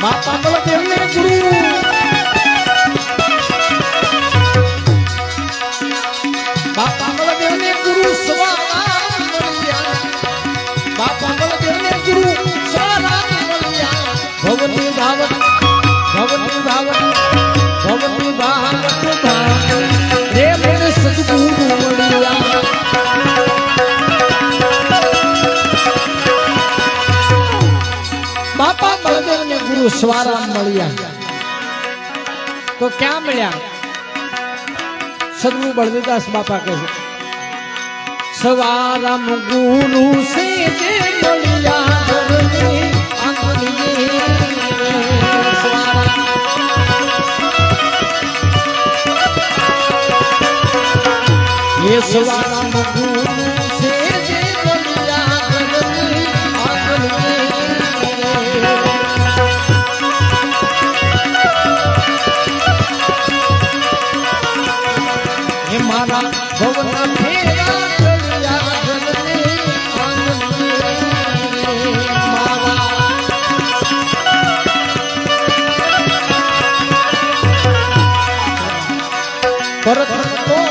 બાપા બળદેવને ગુરુ બાપા બળદેવને ગુરુ સ્વરામ મળ્યા બાપા બળદેવને ગુરુ સ્વરામ મળ્યા ભવની ભાવત રે મને સદગુરુ મળ્યા બાપા બળદેવને ગુરુ સ્વરામ મળ્યા તો ક્યાં મળ્યા સદગુરુ બળદેવદાસ બાપા કહે છે સ્વરામ ગુરુ સે જે મળ્યા ધરતી આંગણી ये स्वराम गुरु से जे बढ़िया धरती आंगणी ये मारा भवन फेरा बढ़िया धरती आंगणी मारा परत तो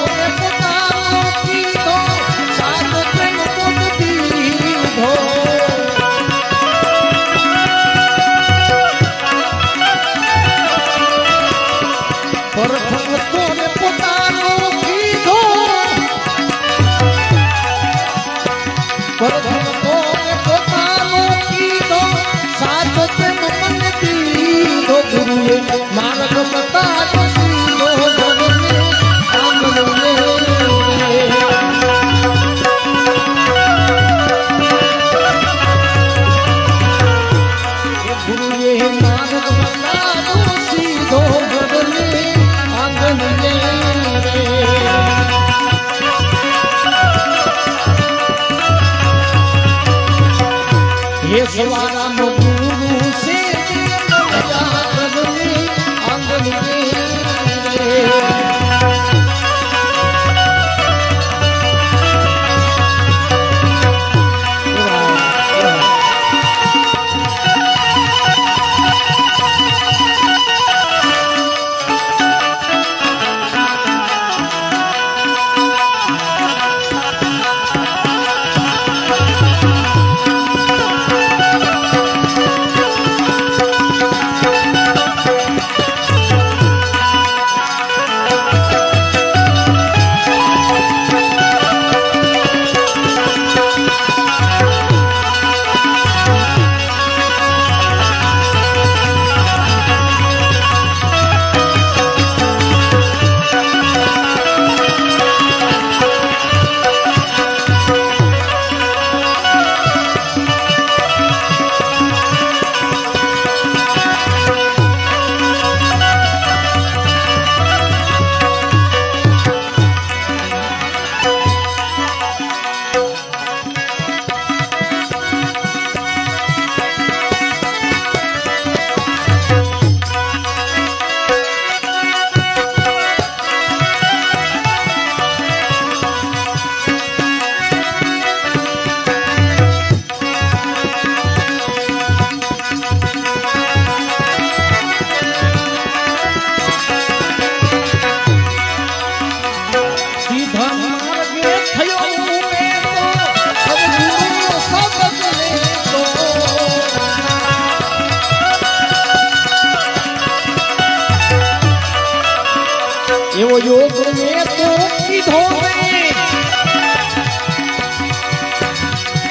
એવો યોગ મેં તો કીધો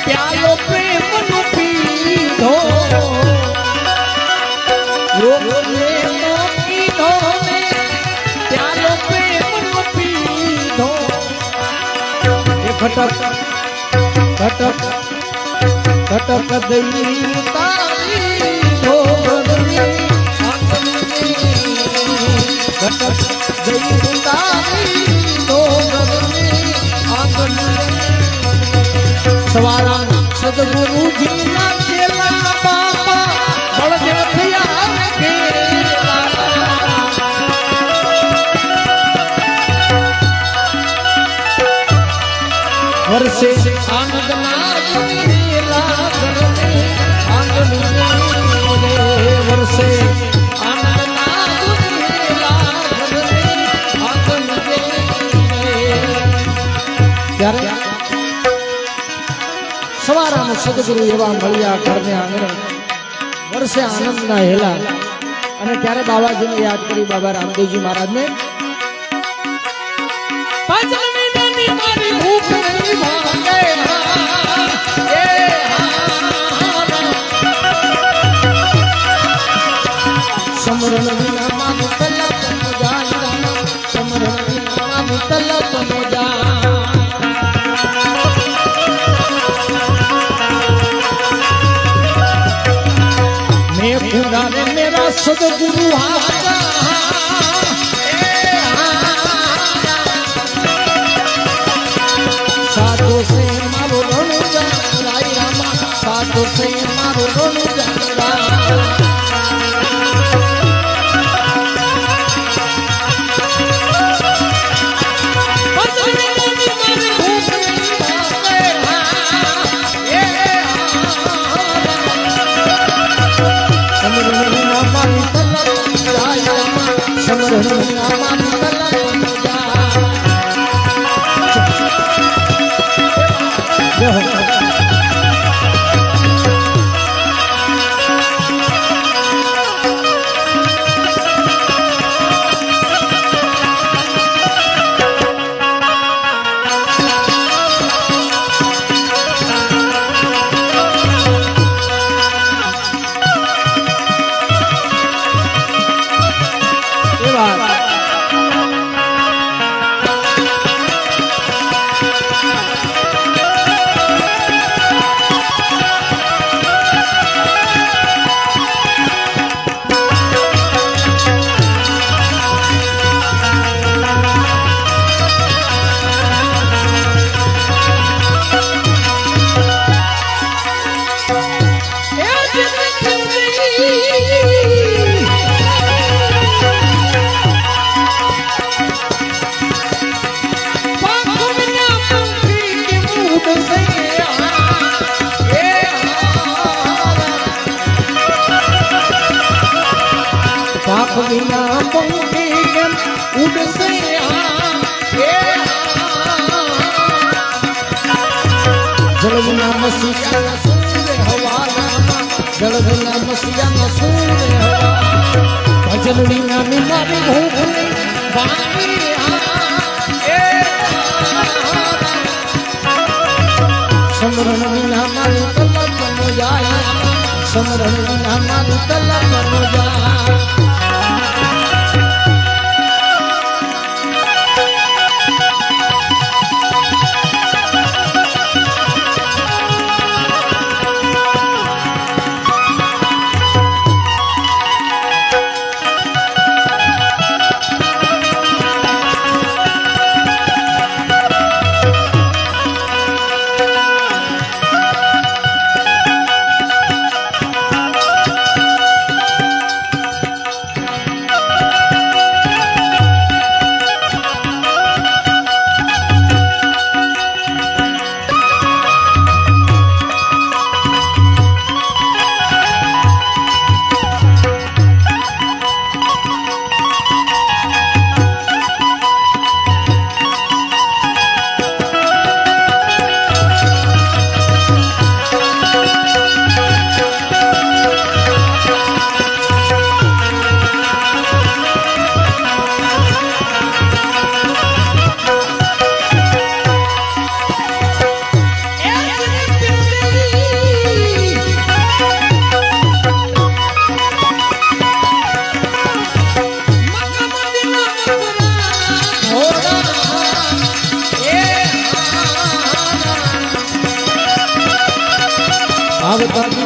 પ્યાલો પ્રેમનો પીધો યોગ મેં તો કીધો પ્યાલો પ્રેમનો પીધો એ ઘટક ઘટક ઘટક દઈ તારી ઢોલની ઘટક દઈ તારી ઢોલની સવારા સદગુરુજી ના ચેલા બાપા બળદેવ થયા વર્ષે આનંદ ના વર્ષે આનંદ ત્યારે સવારામાં સદગુરુ એવા મળ્યા ઘરને આંગણે વર્ષે આનંદના હેલા અને ત્યારે બાબાજીને યાદ કરી બાબા રામદેવજી મહારાજને સમરણ વિના માનું તલપ ન જાય રામ સમરણ વિના માનું તલપ ન જાય मैं पूरा रे मेरा सदगुरु साधो से मारो रण जाई रामा साधो से मारो रण जाई पाप बिना पंखी उड़से जल बिना मसीहा न सूरे हवा जल बिना मसीहा न सूरे हवा भजन बिना मारी भूख बानी समरण बिना मारू तलब न जाए समरण बिना मारू तलब न जाए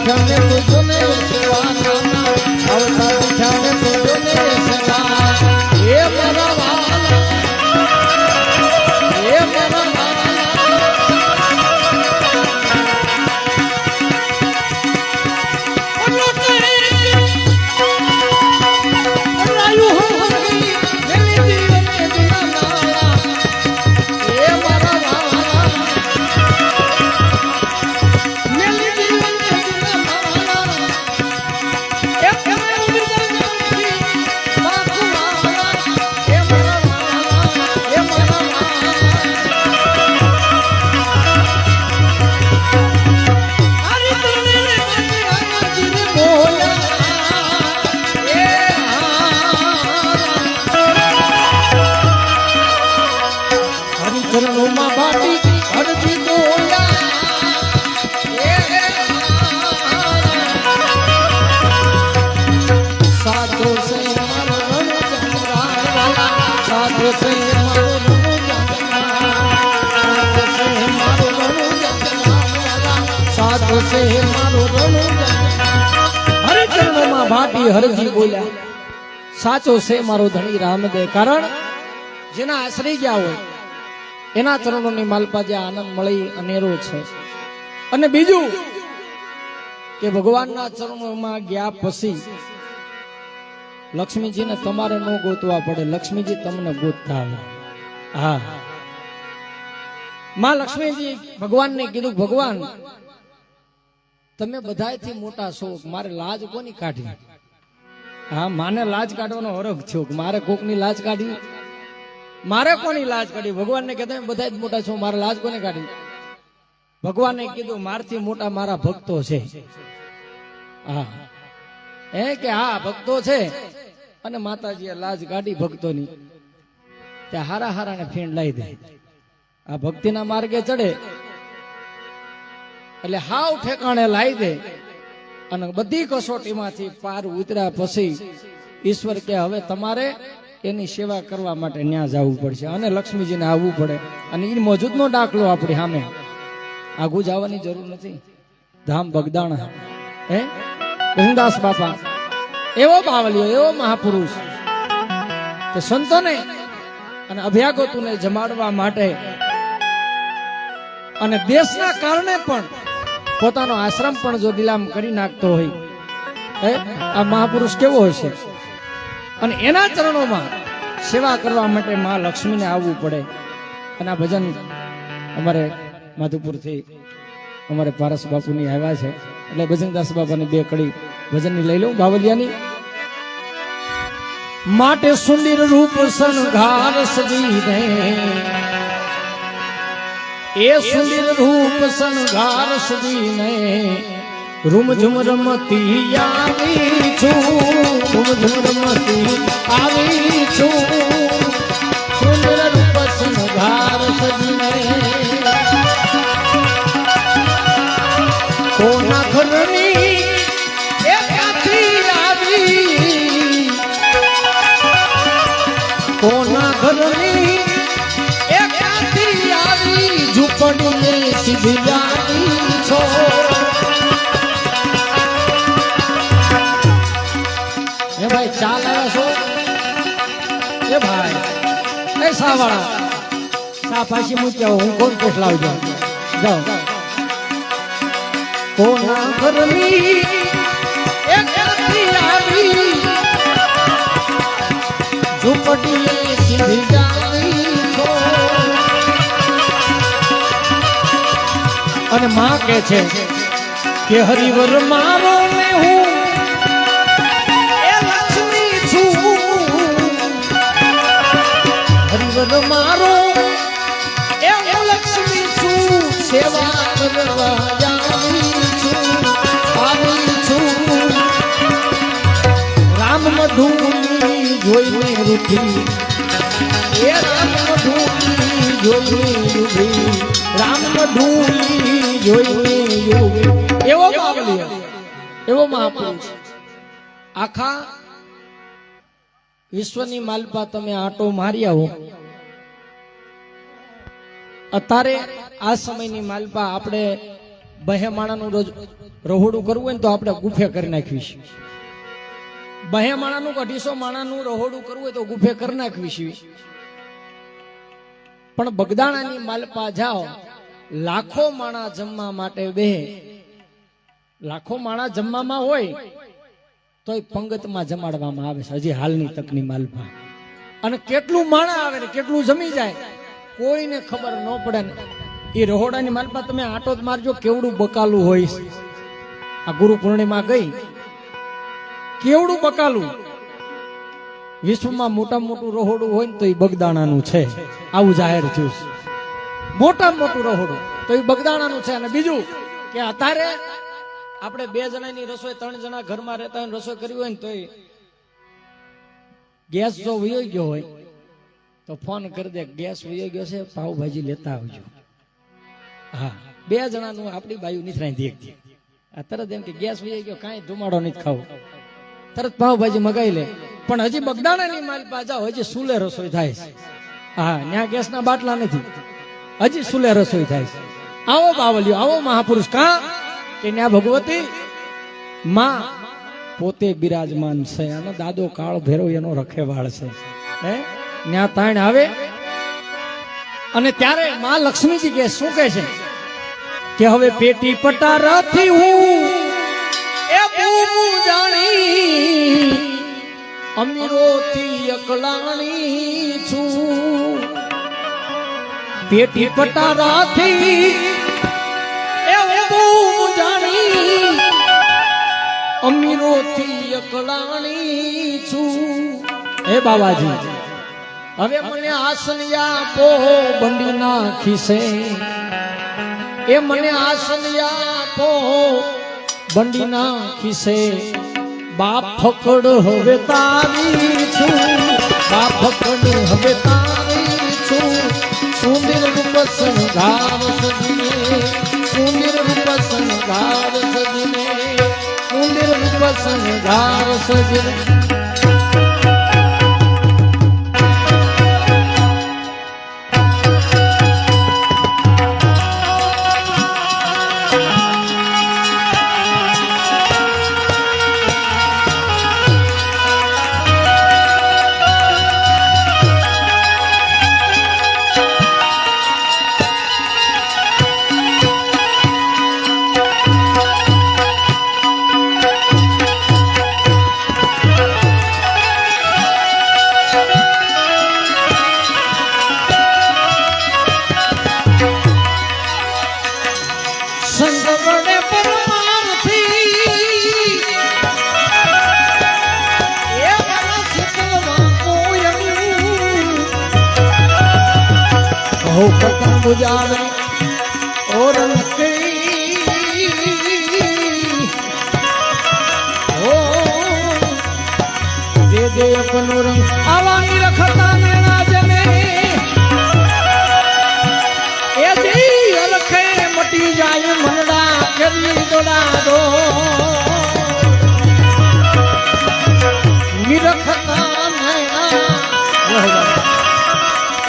દીઠાને તુજને સેવા નાના અવતાર દીઠાને તુજને સેવા એ મારા વાલા એ મારા હરિચરણોમાં ભાટી હરજી બોલ્યા સાચો છે મારો ધણી રામદે કારણ જેના આશ્રય ગયા હોય એના ચરણોની માલપા જે આનંદ મળી અનેરો છે અને બીજું કે ભગવાનના ચરણોમાં ગયા પછી લક્ષ્મીજીને તમારે ન ગોતવા પડે લક્ષ્મીજી તમને ગોતતા આવે હા માં લક્ષ્મીજી ભગવાનને કીધું ભગવાન તમે બધાયથી મોટા છો મારે લાજ કોની કાઢી હા માને લાજ કાઢવાનો હરખ થયો મારે કોકની લાજ કાઢી મારે કોની લાજ કાઢી ભગવાનને કે તમે બધા જ મોટા છો મારે લાજ કોને કાઢી ભગવાને કીધું મારથી મોટા મારા ભક્તો છે હા એ કે હા ભક્તો છે અને માતાજીએ લાજ કાઢી ભક્તોની ત્યાં હારા હારાને ફીણ લાવી દે આ ભક્તિના માર્ગે ચડે એટલે હાવ ઠેકાણે લાવી દે અને બધી કસોટીમાંથી પાર ઉતર્યા પછી ઈશ્વર કે હવે તમારે એની સેવા કરવા માટે ન્યા જવું પડશે અને લક્ષ્મીજીને આવવું પડે અને એ મોજૂદનો દાખલો આપણી સામે આગુ જવાની જરૂર નથી ધામ બગદાણા હે કૃષ્ણદાસ બાપા એવો બાવલિયો એવો મહાપુરુષ કે સંતોને અને અભ્યાગતોને જમાડવા માટે અને દેશના કારણે પણ પોતાનો આશ્રમ પણ જો દિલામ કરી નાખતો હોય આ મહાપુરુષ કેવો હશે અને એના ચરણોમાં સેવા કરવા માટે માં લક્ષ્મીને આવવું પડે અને આ ભજન અમારે માધુપુરથી અમારે પારસ બાપુની આવ્યા છે એટલે ભજનદાસ બાપાની બે કડી ભજનની લઈ લઉં બાવલિયાની માટે સુંદર રૂપ સંઘાર સજી દે એ સુંદર રૂપ સંઘાર સજીને રૂમ ઝુમ રમતી આવી છું રૂમ ઝુમ રમતી આવી છું સુંદર રૂપ સંઘાર સજીને કોના ઘરની એ ક્યાંથી આવી કોના ઘરની એ ક્યાંથી આવી ઝૂંપડીને સીધી જાતી છો એ ભાઈ ચાલ આવ્યા છો એ ભાઈ એ સાવાળા સા પાછી મૂક્યા હું કોણ પોટલાવજો જાઓ કોના ઘરની એ ક્યાંથી આવી ઝૂંપડીને સીધી જાતી છો અને માં કે છે કે હરિવર મારો ને હું એ લક્ષ્મી છું હરિવર મારો એ હું લક્ષ્મી છું સેવા કરવા આવી છું રામ મધુની જોઈને રૂઠી એ રામ મધુની જોઈને રૂઠી રામ મધુની જોઈને એવો બાવલિયો એવો મહાપુરુષ આખા વિશ્વની માલપા તમે આટો માર્યા હો અત્યારે આ સમયની માલપા આપણે બહે માણાનું રોજ રહોડું કરવું હોય ને તો આપણે ગુફે કરી નાખીશું. બહે માણાનું 250 માણાનું રહોડું કરવું હોય તો ગુફે કરી નાખીશું. પણ બગદાણાની માલપા જાઓ, લાખો માણા જમવા માટે બે, લાખો માણા જમવામાં હોય તોય પંગતમાં જમાડવામાં આવે છે હજી હાલની તકની માલપા. અને કેટલું માણા આવે ને કેટલું જમી જાય કોઈને ખબર ન પડે ને. એ રહોડાની માલપા તમે આટો જ મારજો કેવડું બકાલું હોય. આ ગુરુ પૂર્ણિમા ગઈ, કેવડું બકાલું. વિશ્વમાં મોટામાં મોટું રહોડું હોય ને તો એ બગદાણાનું છે. આવું જાહેર થયું છે. મોટામાં મોટું રહોડું તો એ બગદાણાનું છે. અને બીજું કે અત્યારે આપણે 2 જણાની રસોઈ, 3 જણા ઘરમાં રહેતા હોય રસોઈ કરવી હોય ને તો ગેસ જો વયો ગયો હોય તો ફોન કરી દે, ગેસ વયો ગયો છે, પાવભાજી લેતા આવજો. હા, 2 જણાનું આપણી બાયુ નથી રાંધી એકથી. આ તરત એમ કે ગેસ વયો ગયો, કાંઈ ધુમાડો નથી ખાવો, તરત પાવભાજી મગાઈ લે. પણ હજી બગદાણાની માલપા જાઓ, હજી સુલે રસોઈ થાય છે. હા, ત્યાં ગેસના બાટલા નથી, હજી સુલે રસોઈ થાય છે. આવો બાવલિયો, આવો મહાપુરુષ. કા કે ત્યાં ભગવતી માં પોતે બિરાજમાન છે અને દાદો કાળ ભેરો એનો રખેવાળ છે. હે, ત્યાં તાણ આવે. અને ત્યારે માં લક્ષ્મીજી કે શું કહે છે કે હવે પેટી પટારાથી હું એ બૂમું જાણી અમીરોથી અકલાણી છું. પેટી પટારાથી એ બૂમું જાણી અમીરોથી અકલાણી છું. હે બાબાજી, હવે મને આસનિયા પો બંડી નાખી છે. એ મને આસનિયા પો બંડી નાખી છે. બાપ ફકડ હવે તારી છું, બાપ ફકડ હવે તારી છું. સુંદર રૂપ સંગાર સજીને, સુંદર રૂપ સંગાર સજીને, સુંદર રૂપ સંગાર સજીને. हो पतन बुझावे और हो दे दे अपनो रंग आवानी रखता मेरा जने ए दी अलखे मटी जाए मनड़ा करी दोड़ा दो निरखता नैना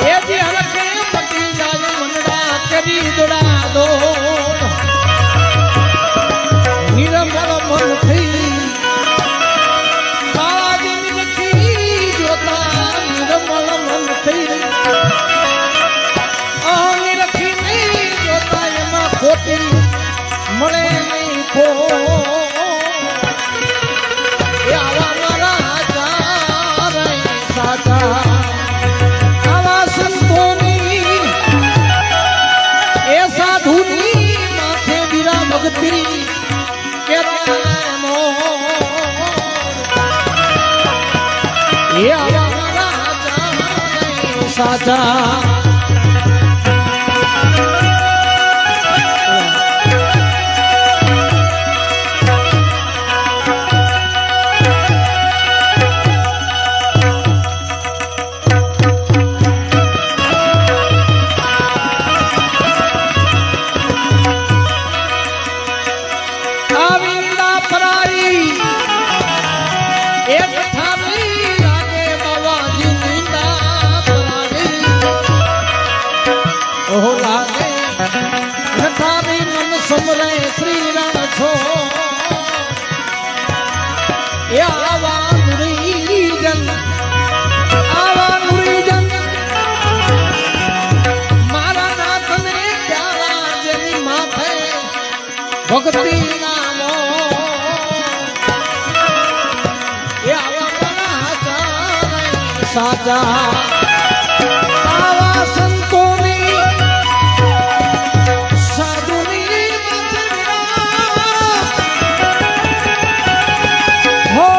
ए दी अलखे मटी जाए मनड़ा करी दोड़ा दो निरमल मन थई મળે નહીં કો આવા મારા ચારે સાચા આવા સંતોની એ સાધુની માથે બીરા ભક્તિ કે એ આવા મારા ચારે સાચા સમરે ભક્તિ નામો એ આવા સાચા આવા સંતોની સાધુની હો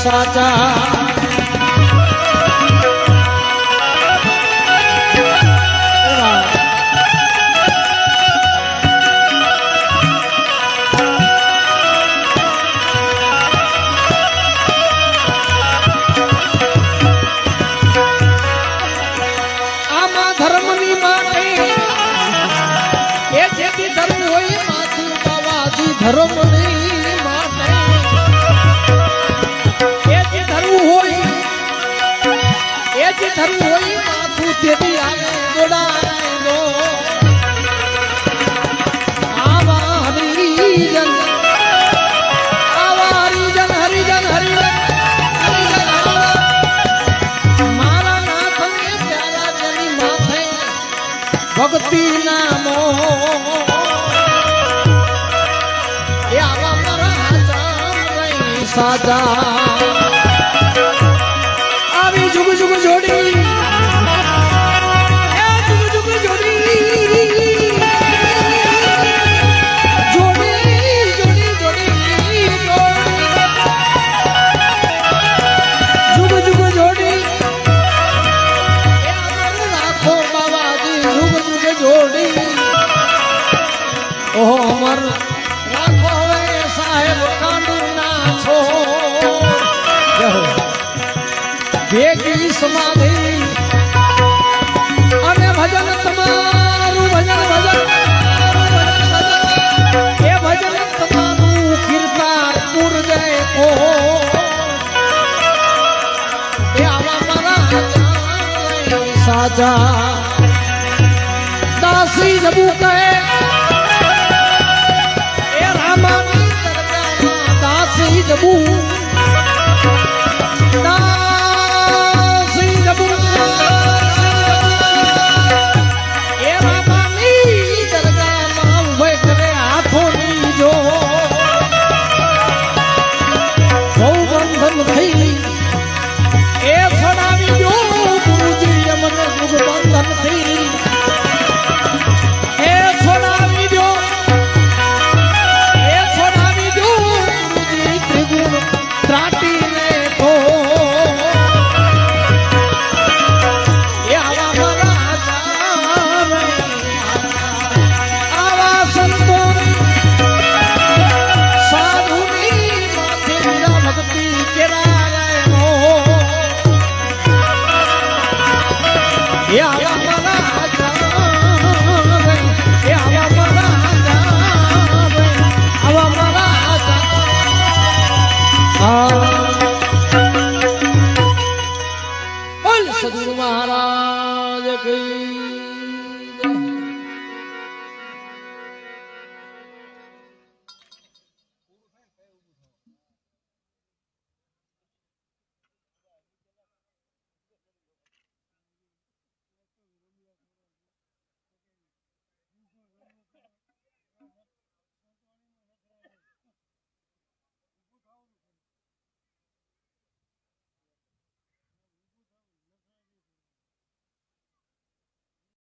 સાચા આમાં ધર્મની માટે એ જેથી ધર્મ હોય માથું બાવાજી ધર્મની ધર્મ હોય માથું તેથી આવે બોલાયો આવા હરિજન હરિજન મારા નાથને પ્યારા જની માથે ભક્તિ નામો એ આવા મારા સાજા આવી જુગ જુગ જોડી ભેગી સમાધિ અને ભજન તમારું ભજન એ ભજન તમારું કીર્તન પૂર જય કો એ આવા મારા સાજા દાસી જબુ કહે એ રામાની દરગાહમાં દાસી જબુ સદગુરુ મહારાજ કી